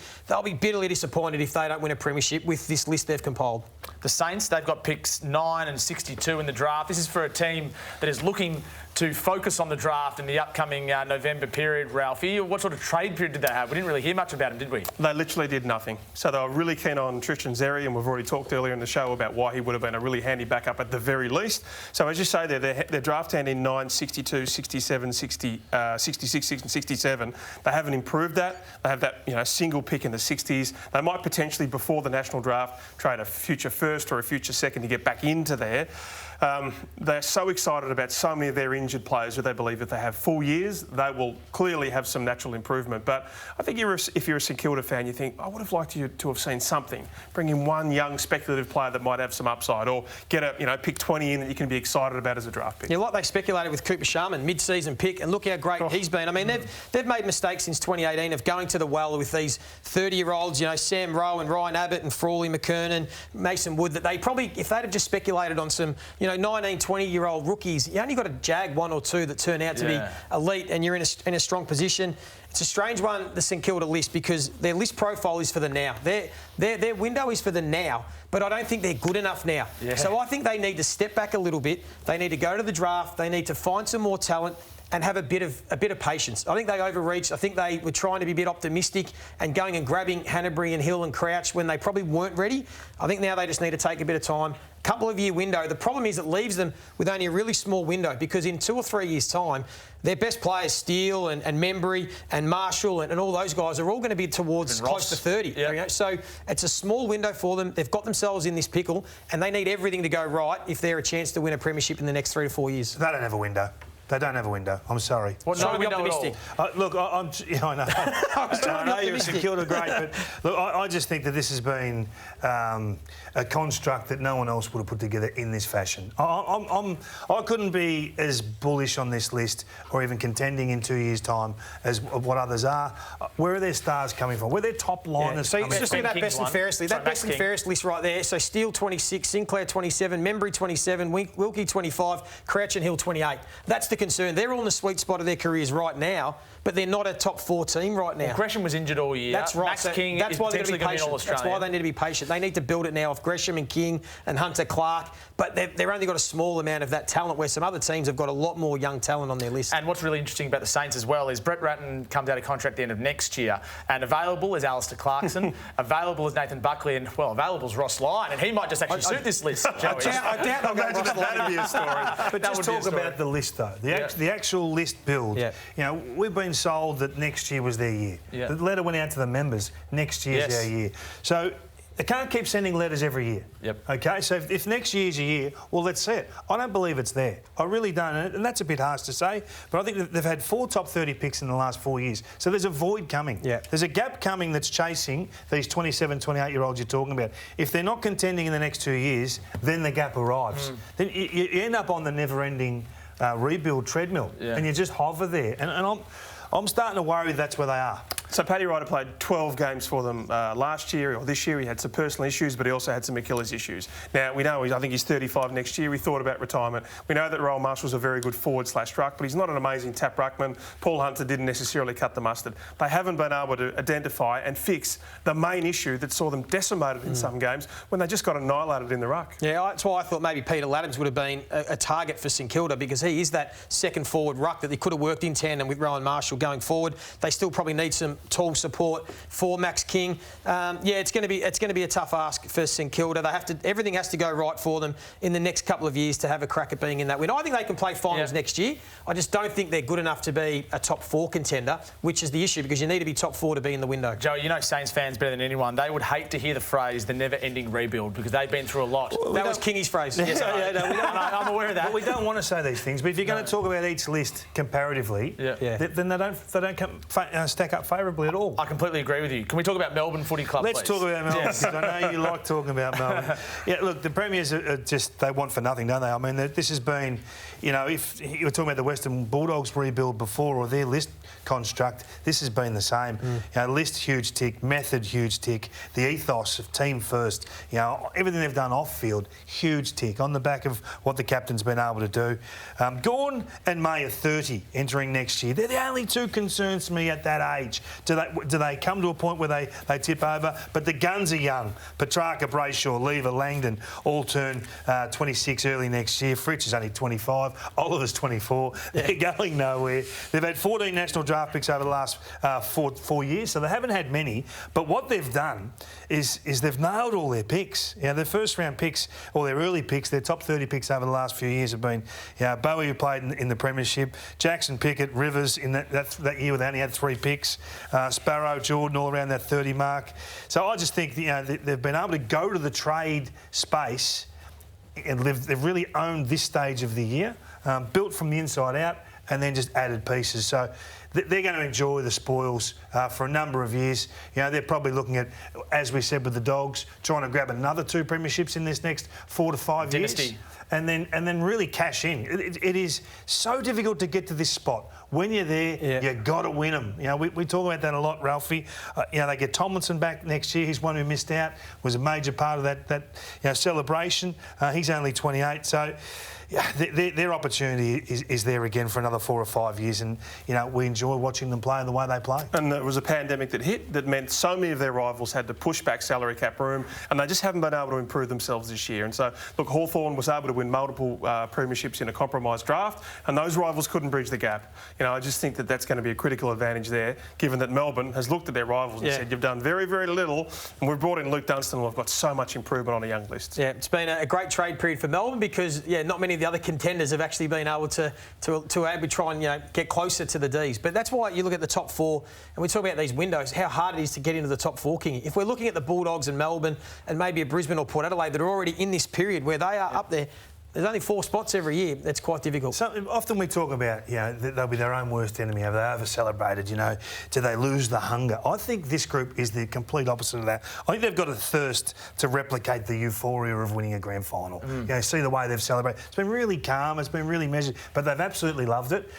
bitterly disappointed if they don't win a premiership with this list they've compiled. The Saints, they've got picks 9 and 62 in the draft. This is for a team that is looking to focus on the draft in the upcoming November period, Ralphie. What sort of trade period did they have? We didn't really hear much about them, did we? They literally did nothing. So they were really keen on Tristan Xerri, and we've already talked earlier in the show about why he would have been a really handy backup at the very least. So as you say, their draft hand in 9, 62, 67, 60, 66, and 67. They haven't improved that. They have that single pick in the 60s. They might potentially, before the national draft, trade a future first or a future second to get back into there. They're so excited about so many of their injured players who they believe if they have full years, they will clearly have some natural improvement. But I think if you're a St Kilda fan, you think, I would have liked you to have seen something. Bring in one young speculative player that might have some upside, or get pick 20 in that you can be excited about as a draft pick. Yeah, like they speculated with Cooper Sharman, mid-season pick, and look how great he's been. I mean, they've made mistakes since 2018 of going to the well with these 30-year-olds, Sam Rowe and Ryan Abbott and Frawley, McKernan, Mason Wood, that they probably, if they'd have just speculated on some, 19, 20-year-old rookies, you only got to jag 1 or 2 that turn out to be elite, and you're in a strong position. It's a strange one, the St Kilda list, because their list profile is for the now. Their window is for the now, but I don't think they're good enough now. Yeah. So I think they need to step back a little bit. They need to go to the draft. They need to find some more talent and have a bit of patience. I think they overreached. I think they were trying to be a bit optimistic and going and grabbing Hanbury and Hill and Crouch when they probably weren't ready. I think now they just need to take a bit of time. Couple of year window. The problem is it leaves them with only a really small window, because in 2 or 3 years' time, their best players, Steele and Membry and Marshall and all those guys, are all going to be towards close to 30. Yep. So it's a small window for them. They've got themselves in this pickle, and they need everything to go right if they're a chance to win a premiership in the next 3 to 4 years. They don't have a window. They don't have a window. I'm sorry. Well, no window optimistic. Look, I know. I know you're St Kilda great, but look, I just think that this has been a construct that no one else would have put together in this fashion. I couldn't be as bullish on this list or even contending in 2 years' time as what others are. Where are their stars coming from? Where are their top liners coming from? Just look at that best and fairest list. That best and fairest list right there. So Steele 26, Sinclair 27, Membry 27, Wilkie 25, Crouch and Hill 28. That's the concern. They're all in the sweet spot of their careers right now, but they're not a top 4 team right now. Well, Gresham was injured all year. That's right. Max King is potentially going to be All-Australian. That's why they need to be patient. They need to build it now off Gresham and King and Hunter Clark, but they've only got a small amount of that talent, where some other teams have got a lot more young talent on their list. And what's really interesting about the Saints as well is Brett Ratton comes out of contract at the end of next year, and available is Alistair Clarkson, available is Nathan Buckley, and, available is Ross Lyon, and he might just actually suit this list, Joey. I doubt they'll go Ross Lyon. That'd be a story. But just talk about the list, though. The actual list build. Yeah. We've been sold that next year was their year. Yeah. The letter went out to the members. Next year's their year. So they can't keep sending letters every year. Yep. OK, so if next year's a year, well, let's see it. I don't believe it's there. I really don't. And that's a bit harsh to say, but I think they've had 4 top 30 picks in the last 4 years. So there's a void coming. Yeah. There's a gap coming that's chasing these 27, 28-year-olds you're talking about. If they're not contending in the next 2 years, then the gap arrives. Then you end up on the never-ending rebuild treadmill, and you just hover there. And I'm starting to worry that's where they are. So Paddy Ryder played 12 games for them last year, or this year. He had some personal issues, but he also had some Achilles issues. Now, we know I think he's 35 next year. We thought about retirement. We know that Roel Marshall's a very good forward/ruck, but he's not an amazing tap ruckman. Paul Hunter didn't necessarily cut the mustard. They haven't been able to identify and fix the main issue that saw them decimated in some games when they just got annihilated in the ruck. Yeah, that's why I thought maybe Peter Laddams would have been a target for St Kilda, because he is that second forward ruck that they could have worked in tandem with Rowan Marshall going forward. They still probably need some tall support for Max King. It's going to be a tough ask for St Kilda. Everything has to go right for them in the next couple of years to have a crack at being in that win. I think they can play finals next year. I just don't think they're good enough to be a top 4 contender, which is the issue, because you need to be top 4 to be in the window. Joe, you know Saints fans better than anyone. They would hate to hear the phrase "the never-ending rebuild," because they've been through a lot. Well, that was Kingy's phrase. Yes, I'm aware of that. But we don't want to say these things. But if you're going to talk about each list comparatively, then they don't stack up favourites. favourably at all. I completely agree with you. Can we talk about Melbourne Footy Club, Let's please? talk about Melbourne, because I know you like talking about Melbourne. Yeah, look, the Premiers are just, they want for nothing, don't they? I mean, this has been, you know, if you were talking about the Western Bulldogs rebuild before, or their list construct, this has been the same. You know, list, huge tick, method, huge tick, the ethos of team first, you know, everything they've done off-field, huge tick, on the back of what the captain's been able to do. Gawn and May are 30 entering next year. They're the only two concerns to me at that age. Do they come to a point where they tip over? But the guns are young. Petrarca, Brayshaw, Lever, Langdon all turn 26 early next year. Fritsch is only 25. Oliver's 24. They're going nowhere. They've had 14 national draft picks over the last 4 years, so they haven't had many. But what they've done is they've nailed all their picks. You know, their first round picks, or their early picks, their top 30 picks over the last few years have been, you know, Bowie, who played in the Premiership, Jackson, Pickett, Rivers in that year where they only had 3 picks, Sparrow, Jordan, all around that 30 mark. So I just think, you know, they've been able to go to the trade space, and they've really owned this stage of the year, built from the inside out, and then just added pieces. So they're going to enjoy the spoils for a number of years. You know, they're probably looking at, as we said with the Dogs, trying to grab another 2 premierships in this next 4 to 5 years. And then really cash in. It is so difficult to get to this spot. When you're there, you got to win them. You know, we talk about that a lot, Ralphie. You know, they get Tomlinson back next year. He's one who missed out, was a major part of that you know, celebration. He's only 28, so yeah, their opportunity is there again for another 4 or 5 years, and you know, we enjoy watching them play and the way they play. And it was a pandemic that hit that meant so many of their rivals had to push back salary cap room, and they just haven't been able to improve themselves this year. And so, look, Hawthorn was able to win multiple premierships in a compromised draft, and those rivals couldn't bridge the gap. You know, I just think that that's going to be a critical advantage there, given that Melbourne has looked at their rivals and said, you've done very, very little, and we've brought in Luke Dunstan, and we've got so much improvement on a young list. Yeah, it's been a great trade period for Melbourne because, not many of the other contenders have actually been able to try and, you know, get closer to the Ds. But that's why you look at the top 4, and we talk about these windows, how hard it is to get into the top 4, King. If we're looking at the Bulldogs and Melbourne and maybe a Brisbane or Port Adelaide that are already in this period where they are up there, there's only 4 spots every year. That's quite difficult. So often we talk about, you know, they'll be their own worst enemy. Have they over-celebrated, you know? Do they lose the hunger? I think this group is the complete opposite of that. I think they've got a thirst to replicate the euphoria of winning a grand final. You know, see the way they've celebrated. It's been really calm, it's been really measured, but they've absolutely loved it.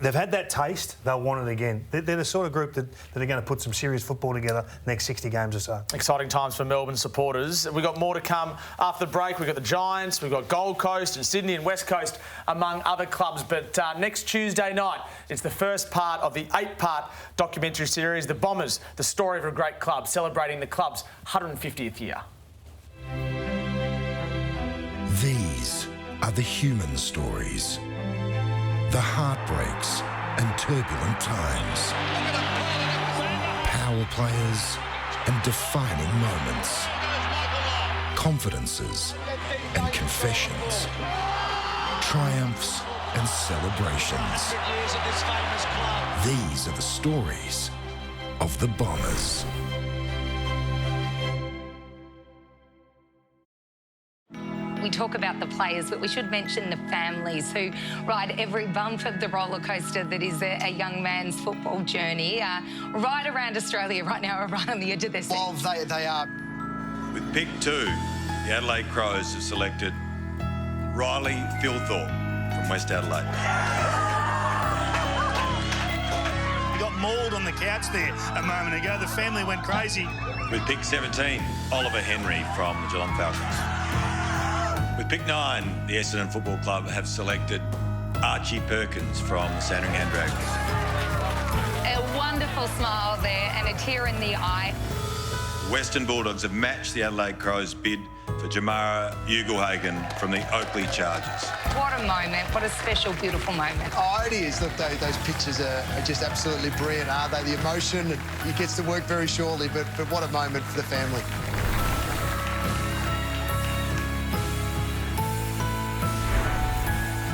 They've had that taste, they'll want it again. They're the sort of group that are going to put some serious football together next 60 games or so. Exciting times for Melbourne supporters. We've got more to come after the break. We've got the Giants, we've got Gold Coast and Sydney and West Coast, among other clubs. But next Tuesday night, it's the first part of the 8-part documentary series, The Bombers, the story of a great club, celebrating the club's 150th year. These are the human stories, the heartbreaks and turbulent times, power players and defining moments, confidences and confessions, triumphs and celebrations. These are the stories of the Bombers. We talk about the players, but we should mention the families who ride every bump of the roller coaster that is a young man's football journey. Right around Australia right now, are right on the edge of their seat. Well, they are. With pick 2, the Adelaide Crows have selected Riley Philthorpe from West Adelaide. You got mauled on the couch there a moment ago. The family went crazy. With pick 17, Oliver Henry from the Geelong Falcons. With pick 9, the Essendon Football Club have selected Archie Perkins from the Sandringham Dragons. A wonderful smile there and a tear in the eye. Western Bulldogs have matched the Adelaide Crows' bid for Jamara Ugelhagen from the Oakley Chargers. What a moment, what a special, beautiful moment. Oh, it is. Look, those pictures are just absolutely brilliant, aren't they? The emotion, it gets to work very shortly, but what a moment for the family.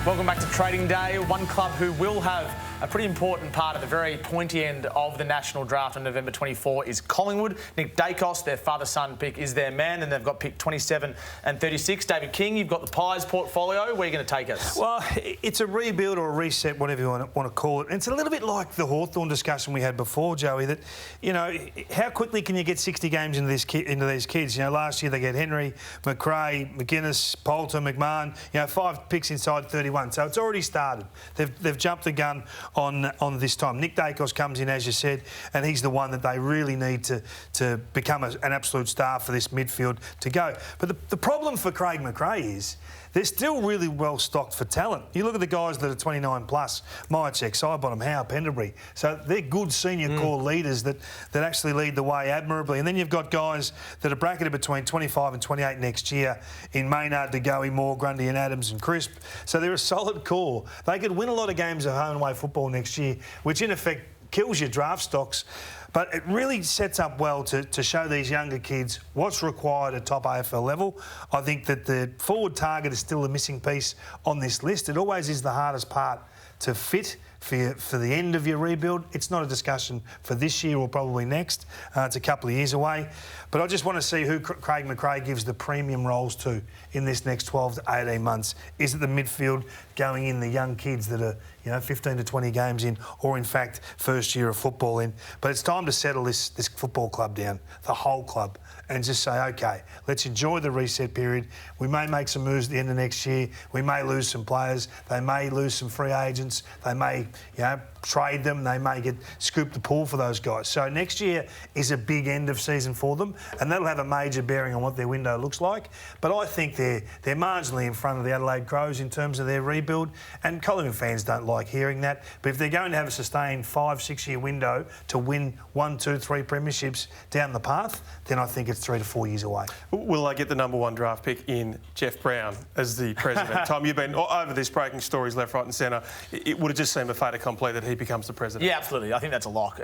Welcome back to Trading Day. One club who will have a pretty important part of the very pointy end of the national draft on November 24 is Collingwood. Nick Dacos, their father-son pick, is their man, and they've got pick 27 and 36. David King, you've got the Pies portfolio. Where are you going to take us? Well, it's a rebuild or a reset, whatever you want to call it. And it's a little bit like the Hawthorn discussion we had before, Joey, that, you know, how quickly can you get 60 games into these kids? You know, last year they get Henry, McRae, McGuinness, Poulter, McMahon, you know, 5 picks inside 31. So it's already started. They've jumped the gun on this time. Nick Dacos comes in, as you said, and he's the one that they really need to become an absolute star for this midfield to go. But the problem for Craig McRae is they're still really well stocked for talent. You look at the guys that are 29 plus, Myercheck, Sidebottom, Howe, Penderbury. So they're good senior core leaders that actually lead the way admirably. And then you've got guys that are bracketed between 25 and 28 next year in Maynard, DeGoey, Moore, Grundy and Adams and Crisp. So they're a solid core. They could win a lot of games of home and away football next year, which in effect kills your draft stocks. But it really sets up well to show these younger kids what's required at top AFL level. I think that the forward target is still a missing piece on this list. It always is the hardest part to fit for the end of your rebuild. It's not a discussion for this year or probably next. It's a couple of years away. But I just want to see who Craig McRae gives the premium roles to in this next 12 to 18 months. Is it the midfield going in, the young kids that are, you know, 15 to 20 games in, or in fact first year of football in? But it's time to settle this football club down, the whole club, and just say, OK, let's enjoy the reset period. We may make some moves at the end of next year. We may lose some players. They may lose some free agents. They may, you know, trade them. They may get scoop the pool for those guys. So next year is a big end of season for them, and that'll have a major bearing on what their window looks like. But I think they're marginally in front of the Adelaide Crows in terms of their rebuild, and Collingwood fans don't like hearing that. But if they're going to have a sustained 5-6 year window to win 1, 2, 3 premierships down the path, then I think it's 3 to 4 years away. Will they get the number 1 draft pick in Jeff Brown as the president? Tom, you've been over this, breaking stories left, right and centre. It would have just seemed a fait accompli that he becomes the president. Yeah, absolutely. I think that's a lock.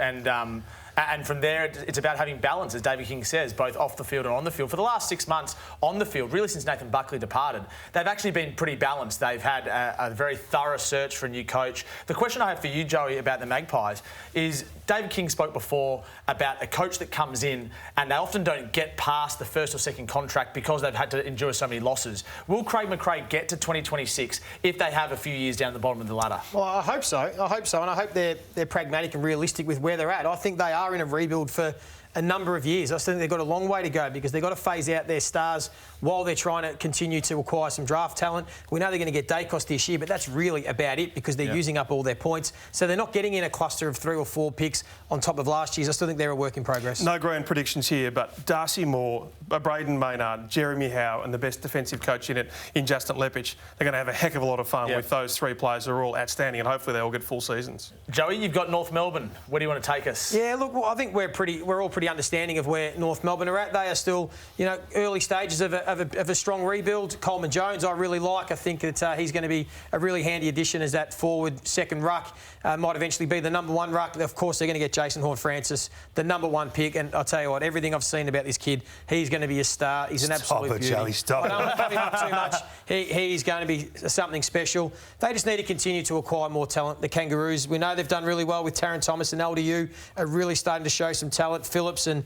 And from there, it's about having balance, as David King says, both off the field and on the field. For the last 6 months on the field, really since Nathan Buckley departed, they've actually been pretty balanced. They've had a very thorough search for a new coach. The question I have for you, Joey, about the Magpies is David King spoke before about a coach that comes in and they often don't get past the first or second contract because they've had to endure so many losses. Will Craig McRae get to 2026 if they have a few years down the bottom of the ladder? Well, I hope so. And I hope they're pragmatic and realistic with where they're at. I think they are in a rebuild for a number of years. I still think they've got a long way to go because they've got to phase out their stars while they're trying to continue to acquire some draft talent. We know they're going to get Dacos this year, but that's really about it because they're using up all their points. So they're not getting in a cluster of 3 or 4 picks on top of last year's. I still think they're a work in progress. No grand predictions here, but Darcy Moore, Braden Maynard, Jeremy Howe and the best defensive coach in it in Justin Lepich, they're going to have a heck of a lot of fun with those 3 players who are all outstanding, and hopefully they all get full seasons. Joey, you've got North Melbourne. Where do you want to take us? Yeah, look, I think we're all pretty understanding of where North Melbourne are at. They are still, you know, early stages of a strong rebuild. Coleman Jones, I really like. I think that he's going to be a really handy addition as that forward second ruck. Might eventually be the number 1 ruck. Of course, they're going to get Jason Horne-Francis, the number 1 pick. And I'll tell you what, everything I've seen about this kid, he's going to be a star. He's an absolute beauty. Joey, stop it. I don't want to pump him up too much. He's going to be something special. They just need to continue to acquire more talent. The Kangaroos, we know they've done really well with Taron Thomas and LDU, are really starting to show some talent. Phillips and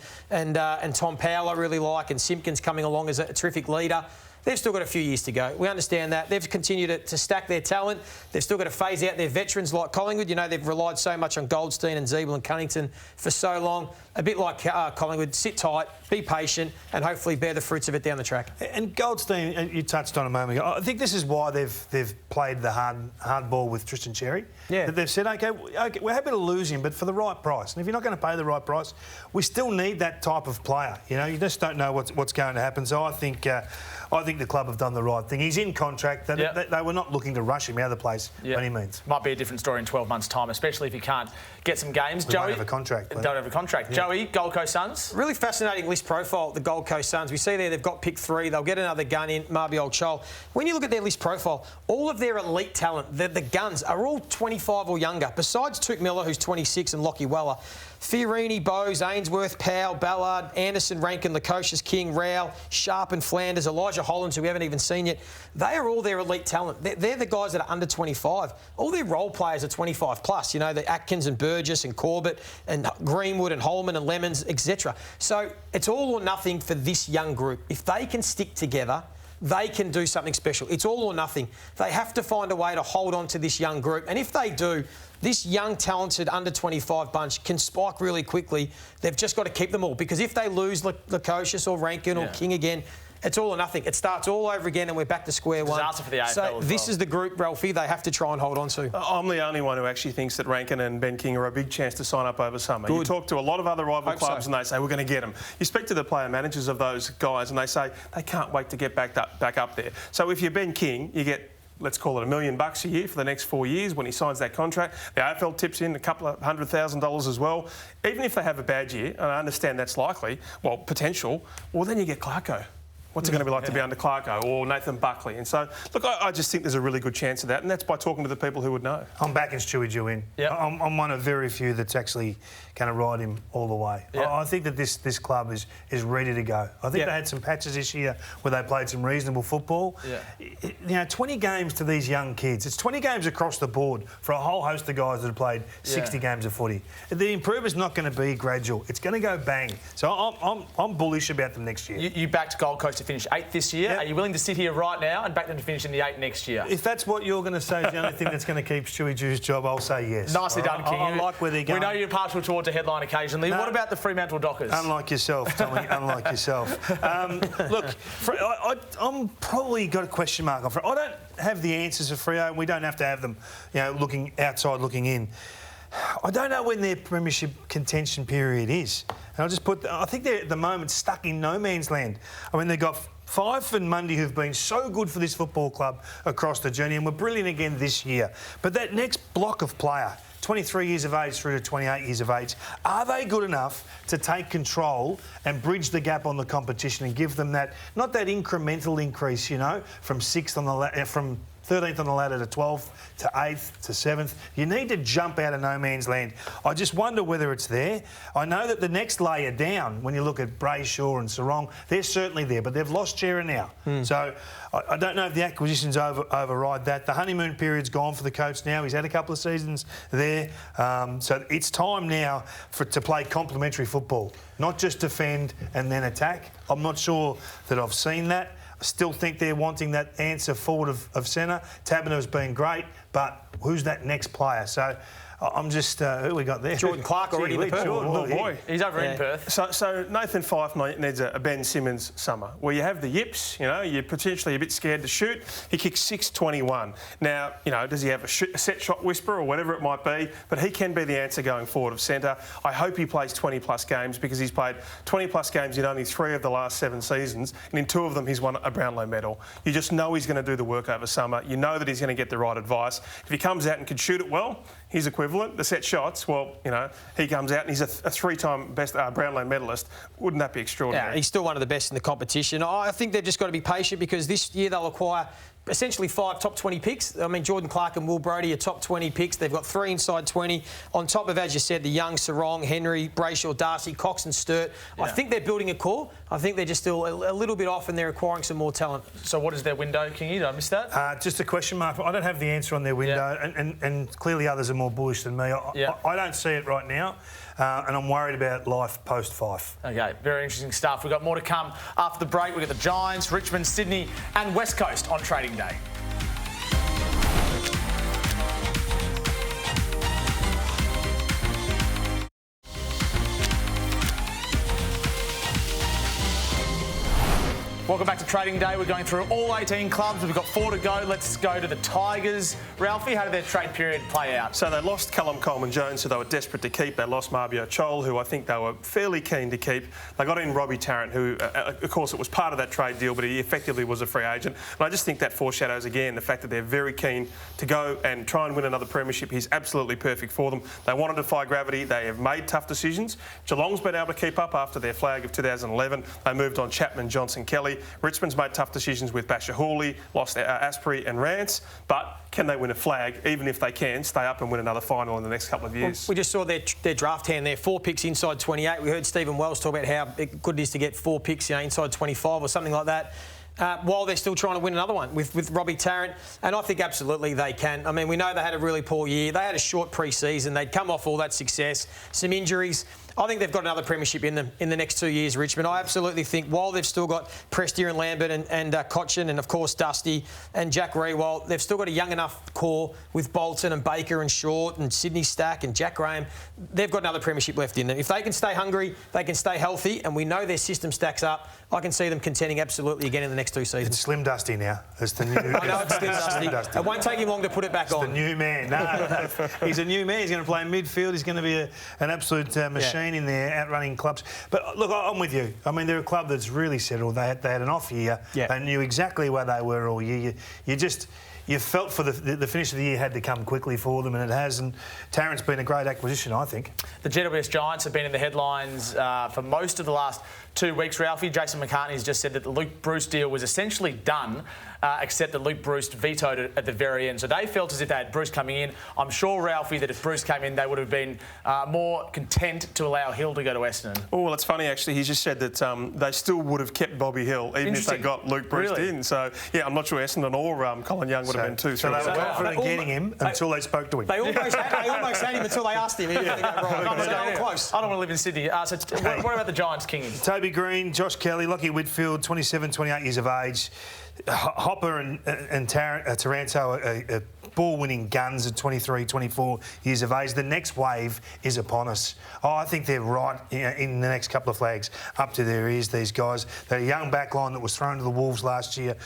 Tom Powell I really like, and Simpkins coming along as a terrific leader. They've still got a few years to go. We understand that. They've continued to stack their talent. They've still got to phase out their veterans like Collingwood. You know, they've relied so much on Goldstein and Zeeble and Cunnington for so long. A bit like Collingwood, sit tight, be patient, and hopefully bear the fruits of it down the track. And Goldstein, you touched on a moment ago. I think this is why they've played the hard ball with Tristan Cherry. Yeah. That they've said, OK, we're happy to lose him, but for the right price. And if you're not going to pay the right price, we still need that type of player. You know, you just don't know what's going to happen. So I think the club have done the right thing. He's in contract. They were not looking to rush him out of the place by any means. Might be a different story in 12 months' time, especially if you can't get some games. Joey, don't have a contract. Don't have a contract. Yeah. Joey, Gold Coast Suns. Really fascinating list profile, the Gold Coast Suns. We see there they've got pick 3. They'll get another gun in, Marby Chol. When you look at their list profile, all of their elite talent, the guns, are all 25 or younger. Besides Tuke Miller, who's 26, and Lockie Weller, Fiorini, Bowes, Ainsworth, Powell, Ballard, Anderson, Rankin, Lukosius, King, Rowell, Sharp and Flanders, Elijah Holland, Collins, who we haven't even seen yet. They are all their elite talent. They're the guys that are under 25. All their role players are 25 plus. You know, the Atkins and Burgess and Corbett and Greenwood and Holman and Lemons, etc. So it's all or nothing for this young group. If they can stick together, they can do something special. It's all or nothing. They have to find a way to hold on to this young group. And if they do, this young, talented under-25 bunch can spike really quickly. They've just got to keep them all. Because if they lose Lukosius or Rankin or King again, it's all or nothing. It starts all over again and we're back to square one. Disaster for the AFL so this is the group, Ralphie, they have to try and hold on to. I'm the only one who actually thinks that Rankin and Ben King are a big chance to sign up over summer. You talk to a lot of other rival clubs and they say, we're going to get them. You speak to the player managers of those guys and they say they can't wait to get back up there. So if you're Ben King, you get, let's call it $1 million a year for the next 4 years when he signs that contract. The AFL tips in a couple of $100,000 as well. Even if they have a bad year, and I understand that's likely, well, potential, well, then you get Clarko. What's it going to be like to be under Clarko or Nathan Buckley? And so, look, I just think there's a really good chance of that, and that's by talking to the people who would know. I'm backing Stewie Jew in. Yep. I'm one of very few that's actually going to ride him all the way. Yep. I think that this club is ready to go. I think they had some patches this year where they played some reasonable football. Yeah. You know, 20 games to these young kids. It's 20 games across the board for a whole host of guys that have played 60 games of footy. The improvement's not going to be gradual. It's going to go bang. So I'm bullish about them next year. You backed Gold Coast to finish 8th this year. Yep. Are you willing to sit here right now and back them to finish in the 8 next year? If that's what you're going to say is the only thing that's going to keep Stewie Jew's job, I'll say yes. Nicely done, King. I like where they're going. We know you're partial towards a headline occasionally. No. What about the Fremantle Dockers? Unlike yourself, Tommy. Unlike yourself. Look, I'm probably got a question mark on Freo. I don't have the answers for Freo, and we don't have to have them, you know, looking outside, looking in. I don't know when their premiership contention period is. And I think they're at the moment stuck in no man's land. I mean, they've got Fife and Mundy who've been so good for this football club across the journey and were brilliant again this year. But that next block of player, 23 years of age through to 28 years of age, are they good enough to take control and bridge the gap on the competition and give them that, not that incremental increase, you know, from 6th on the from 13th on the ladder to 12th to 8th to 7th. You need to jump out of no man's land. I just wonder whether it's there. I know that the next layer down, when you look at Brayshaw and Sarong, they're certainly there, but they've lost Chera now. So I don't know if the acquisitions override that. The honeymoon period's gone for the coach now. He's had a couple of seasons there. So it's time now to play complementary football, not just defend and then attack. I'm not sure that I've seen that. I still think they're wanting that answer forward of centre. Taberner's been great, but who's that next player? So I'm just... who we got there? Jordan Clark already in the Perth. Oh, boy. He's over in Perth. So Nathan Fife needs a Ben Simmons summer, where you have the yips, you know, you're potentially a bit scared to shoot. He kicks 6.21. Now, you know, does he have a set shot whisper or whatever it might be? But he can be the answer going forward of centre. I hope he plays 20-plus games because he's played 20-plus games in only 3 of the last 7 seasons, and in 2 of them he's won a Brownlow medal. You just know he's going to do the work over summer. You know that he's going to get the right advice. If he comes out and can shoot it well, his equivalent, the set shots, well, you know, he comes out and he's a 3-time best Brownlow medalist. Wouldn't that be extraordinary? Yeah, he's still one of the best in the competition. I think they've just got to be patient because this year they'll acquire essentially 5 top 20 picks. I mean, Jordan Clark and Will Brodie are top 20 picks. They've got 3 inside 20. On top of, as you said, the young Sarong, Henry, Brayshaw, Darcy, Cox and Sturt. Yeah. I think they're building a core. I think they're just still a little bit off and they're acquiring some more talent. So what is their window, Kingy? Did I miss that? Just a question mark. I don't have the answer on their window, and clearly others are more bullish than me. I don't see it right now, and I'm worried about life post-Fife. OK, very interesting stuff. We've got more to come after the break. We've got the Giants, Richmond, Sydney and West Coast on Trading Day. Welcome back to Trading Day. We're going through all 18 clubs. We've got 4 to go. Let's go to the Tigers. Ralphie, how did their trade period play out? So they lost Callum Coleman-Jones, who they were desperate to keep. They lost Marbio Chol, who I think they were fairly keen to keep. They got in Robbie Tarrant, who, of course, it was part of that trade deal, but he effectively was a free agent. And I just think that foreshadows, again, the fact that they're very keen to go and try and win another premiership. He's absolutely perfect for them. They want to defy gravity. They have made tough decisions. Geelong's been able to keep up after their flag of 2011. They moved on Chapman, Johnson, Kelly. Richmond's made tough decisions with Basher Hawley, lost Asprey and Rance, but can they win a flag? Even if they can, stay up and win another final in the next couple of years. Well, we just saw their draft hand there, 4 picks inside 28. We heard Stephen Wells talk about how good it is to get 4 picks, you know, inside 25 or something like that. while they're still trying to win another one with Robbie Tarrant. And I think absolutely they can. I mean, we know they had a really poor year. They had a short pre-season. They'd come off all that success, some injuries. I think they've got another premiership in them in the next 2 years, Richmond. I absolutely think while they've still got Prestia and Lambert and Cochin and, of course, Dusty and Jack Rewalt, they've still got a young enough core with Bolton and Baker and Short and Sydney Stack and Jack Graham. They've got another premiership left in them. If they can stay hungry, they can stay healthy, and we know their system stacks up, I can see them contending absolutely again in the next 2 seasons. It's Slim Dusty now. It's the new... I know it's Slim Dusty. It won't take him long to put it back on. The new man. No, he's a new man. He's going to play in midfield. He's going to be an absolute machine in there, outrunning clubs. But look, I'm with you. I mean, they're a club that's really settled. They had an off year. Yeah. They knew exactly where they were all year. You felt for the finish of the year had to come quickly for them, and it has. And Tarrant's been a great acquisition, I think. The Gws Giants have been in the headlines for most of the last 2 weeks, Ralphie. Jason McCartney has just said that the Luke Bruce deal was essentially done, except that Luke Bruce vetoed it at the very end. So they felt as if they had Bruce coming in. I'm sure, Ralphie, that if Bruce came in, they would have been more content to allow Hill to go to Essendon. Oh, well, it's funny, actually. He's just said that they still would have kept Bobby Hill, even if they got Luke Bruce in. So, yeah, I'm not sure Essendon or Colin Young would have been too thrilled. So they were confident getting him until they spoke to him. They almost had him until they asked him. They were close. I don't want to live in Sydney. So what about the Giants, King? Toby Green, Josh Kelly, Lockie Whitfield, 27, 28 years of age. Hopper and Taranto are ball-winning guns at 23, 24 years of age. The next wave is upon us. I think they're right in the next couple of flags up to their ears, these guys. They're a young backline that was thrown to the Wolves last year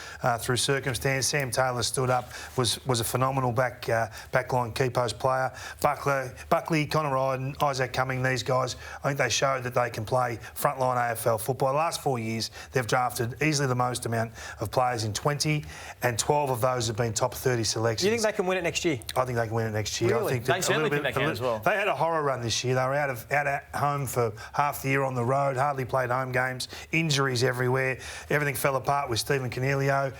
through circumstance. Sam Taylor stood up, was a phenomenal backline key post player. Buckley, Connor Ryden, Isaac Cumming, these guys, I think they showed that they can play frontline AFL football. The last 4 years, they've drafted easily the most amount of players in 20, and 12 of those have been top 30 selections. Do you think they can win it next year? I think they can win it next year. Really? I think they certainly think they can as well. They had a horror run this year. They were out at home for half the year on the road, hardly played home games, injuries everywhere. Everything fell apart with Stephen Cornelio.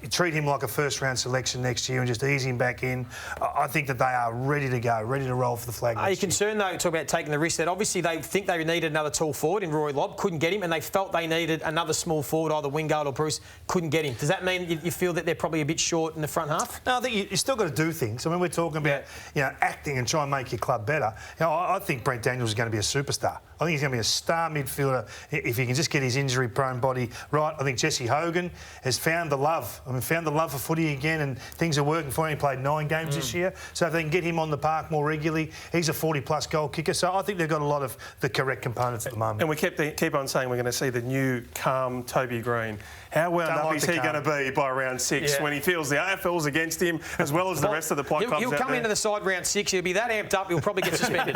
Treat him like a first-round selection next year and just ease him back in. I think that they are ready to go, ready to roll for the flag next year. Are you concerned, though, talk about taking the risk that obviously they think they needed another tall forward in Rory Lobb, couldn't get him, and they felt they needed another small forward, either Wingard or Bruce, couldn't get him. Does that mean you feel that they're probably a bit short in the front half? No, I think you still got to do things. I mean, we're talking about acting and trying to make your club better. I think Brent Daniels is going to be a superstar. I think he's going to be a star midfielder if he can just get his injury-prone body right. I think Jesse Hogan has found the love. Found the love for footy again, and things are working for him. He played 9 games this year, so if they can get him on the park more regularly, he's a 40-plus goal kicker. So I think they've got a lot of the correct components at the moment. And we keep on saying we're going to see the new, calm Toby Green. How wound up is he going to be by round 6 when he feels the AFL's against him as well as the rest of the clubs He'll come into the side round 6. He'll be that amped up, he'll probably get suspended.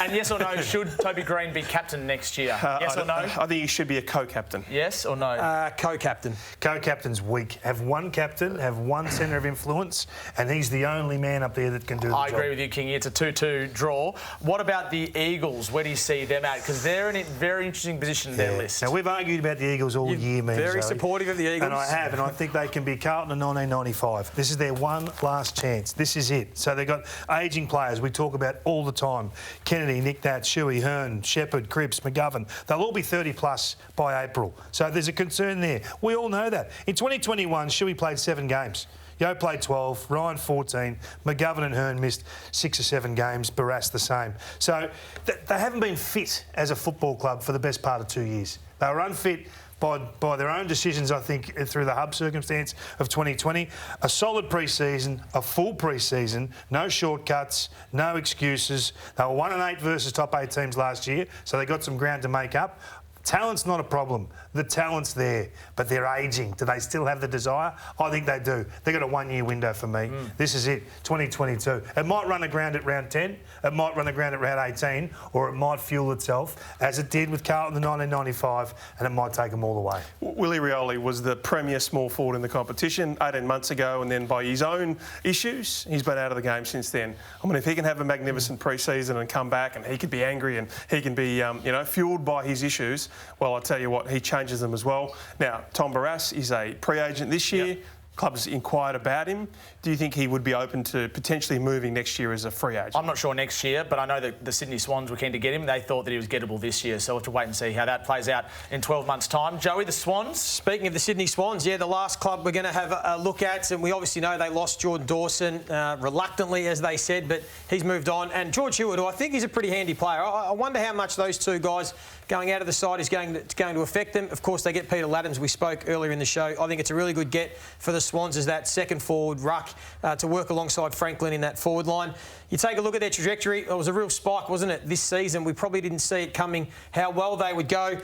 And yes or no, should Toby Green be captain next year? Yes or no? I think he should be a co-captain. Yes or no? Co-captain. Co-captain's weak. Have one captain, have one centre of influence, and he's the only man up there that can do the job. I agree with you, Kingy. It's a 2-2 draw. What about the Eagles? Where do you see them at? Because they're in a very interesting position in their list. Now, we've argued about the Eagles all year, man. Very supportive of the Eagles. And I have, and I think they can be Carlton in 1995. This is their one last chance. This is it. So they've got ageing players we talk about all the time. Kennedy, Nick Nat, Shuey, Hearn, Shepherd, Cripps, McGovern. They'll all be 30-plus by April. So there's a concern there. We all know that. In 2021, Shuey played 7 games. Yo played 12, Ryan 14, McGovern and Hearn missed 6 or 7 games, Barass the same. So they haven't been fit as a football club for the best part of 2 years. They were unfit by their own decisions, I think, through the hub circumstance of 2020. A solid pre-season, a full pre-season, no shortcuts, no excuses. They were 1-8 versus top 8 teams last year, so they got some ground to make up. Talent's not a problem. The talent's there, but they're ageing. Do they still have the desire? I think they do. They've got a 1-year window for me. This is it, 2022. It might run aground at round 10, it might run aground at round 18, or it might fuel itself, as it did with Carlton in 1995, and it might take them all the way. Willie Rioli was the premier small forward in the competition 18 months ago, and then by his own issues, he's been out of the game since then. I mean, if he can have a magnificent pre-season and come back, and he could be angry and he can be, fueled by his issues, well, I tell you what, he changes them as well. Now, Tom Barass is a pre-agent this year. clubs inquired about him. Do you think he would be open to potentially moving next year as a free agent? I'm not sure next year, but I know that the Sydney Swans were keen to get him. They thought that he was gettable this year, so we'll have to wait and see how that plays out in 12 months' time. Joey, the Swans? Speaking of the Sydney Swans, the last club we're going to have a look at, and we obviously know they lost Jordan Dawson reluctantly, as they said, but he's moved on. And George Hewitt, who I think is a pretty handy player. I wonder how much those two guys going out of the side is going to affect them. Of course, they get Peter Laddams. We spoke earlier in the show. I think it's a really good get for the Swans as that second forward ruck to work alongside Franklin in that forward line. You take a look at their trajectory. It was a real spike, wasn't it, this season? We probably didn't see it coming, how well they would go.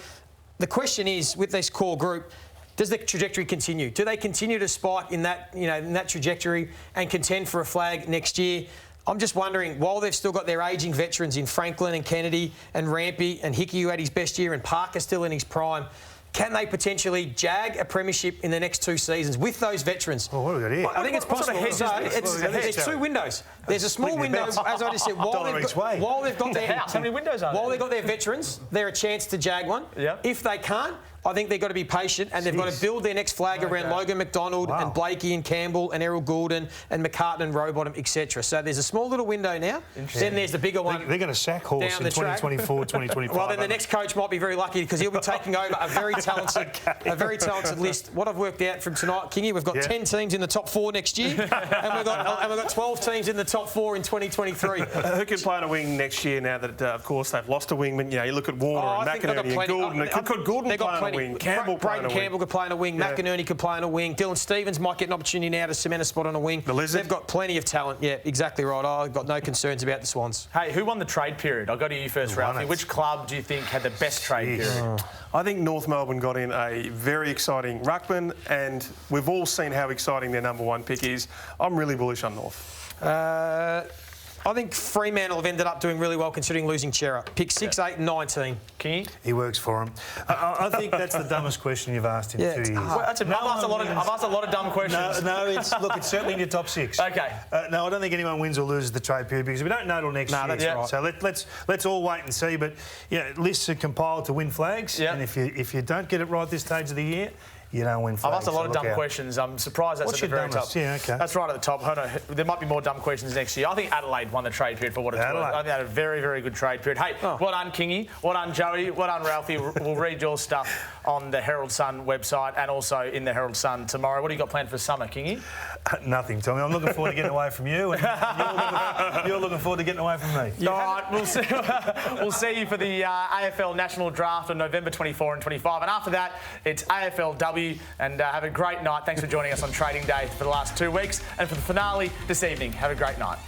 The question is, with this core group, does the trajectory continue? Do they continue to spike in that, in that trajectory and contend for a flag next year? I'm just wondering, while they've still got their ageing veterans in Franklin and Kennedy and Rampy and Hickey, who had his best year, and Parker still in his prime, can they potentially jag a premiership in the next 2 seasons with those veterans? Oh, what have we got here? I think it's possible. There's 2 windows. There's a small window, as I just said, while they've got their house. How many windows are there? While they've got their veterans, they're a chance to jag one. Yeah. If they can't, I think they've got to be patient, and they've got to build their next flag around Logan McDonald and Blakey and Campbell and Errol Goulden and Mccartney and Rowbottom, etc. So there's a small little window now. Then there's the bigger one. They're going to sack horse in 2024, 2025. Well, then the next coach might be very lucky because he'll be taking over a very talented list. What I've worked out from tonight, Kingy, we've got 10 teams in the top 4 next year, and we've got 12 teams in the top 4 in 2023. Who can play on a wing next year now that, of course, they've lost a wingman? You look at Warner and McInerney and Goulden. Could Goulden play on a wing? Campbell Campbell could play on a wing. Yeah. McInerney could play on a wing. Dylan Stevens might get an opportunity now to cement a spot on a wing. The Lizard. They've got plenty of talent. Yeah, exactly right. I've got no concerns about the Swans. Hey, who won the trade period? I'll go to you first, Ralphie. Which club do you think had the best trade period? I think North Melbourne got in a very exciting ruckman, and we've all seen how exciting their number 1 pick is. I'm really bullish on North. I think Fremantle have ended up doing really well considering losing Chera. Pick 6, 8 and 19. Kingy? He works for him. I think that's the dumbest question you've asked in 2 years. Well, I've asked a lot of dumb questions. No, it's certainly in your top 6. Okay. No, I don't think anyone wins or loses the trade period because we don't know till next year. That's right. So let's all wait and see. But lists are compiled to win flags, and if you don't get it right this stage of the year, you don't win flags. I've asked a lot of dumb questions. I'm surprised that's at the very top. Yeah, okay. That's right at the top. Hold on. There might be more dumb questions next year. I think Adelaide won the trade period for what it's worth. I think they had a very, very good trade period. Hey, well done, Kingy. Well done, Joey. Well done, Ralphie. We'll read your stuff on the Herald Sun website and also in the Herald Sun tomorrow. What do you got planned for summer, Kingy? Nothing, Tommy. I'm looking forward to getting away from you, and you're looking forward to getting away from me. All right, we'll see you for the AFL National Draft on November 24 and 25. And after that, it's AFLW. And have a great night. Thanks for joining us on Trading Day for the last 2 weeks. And for the finale this evening, have a great night.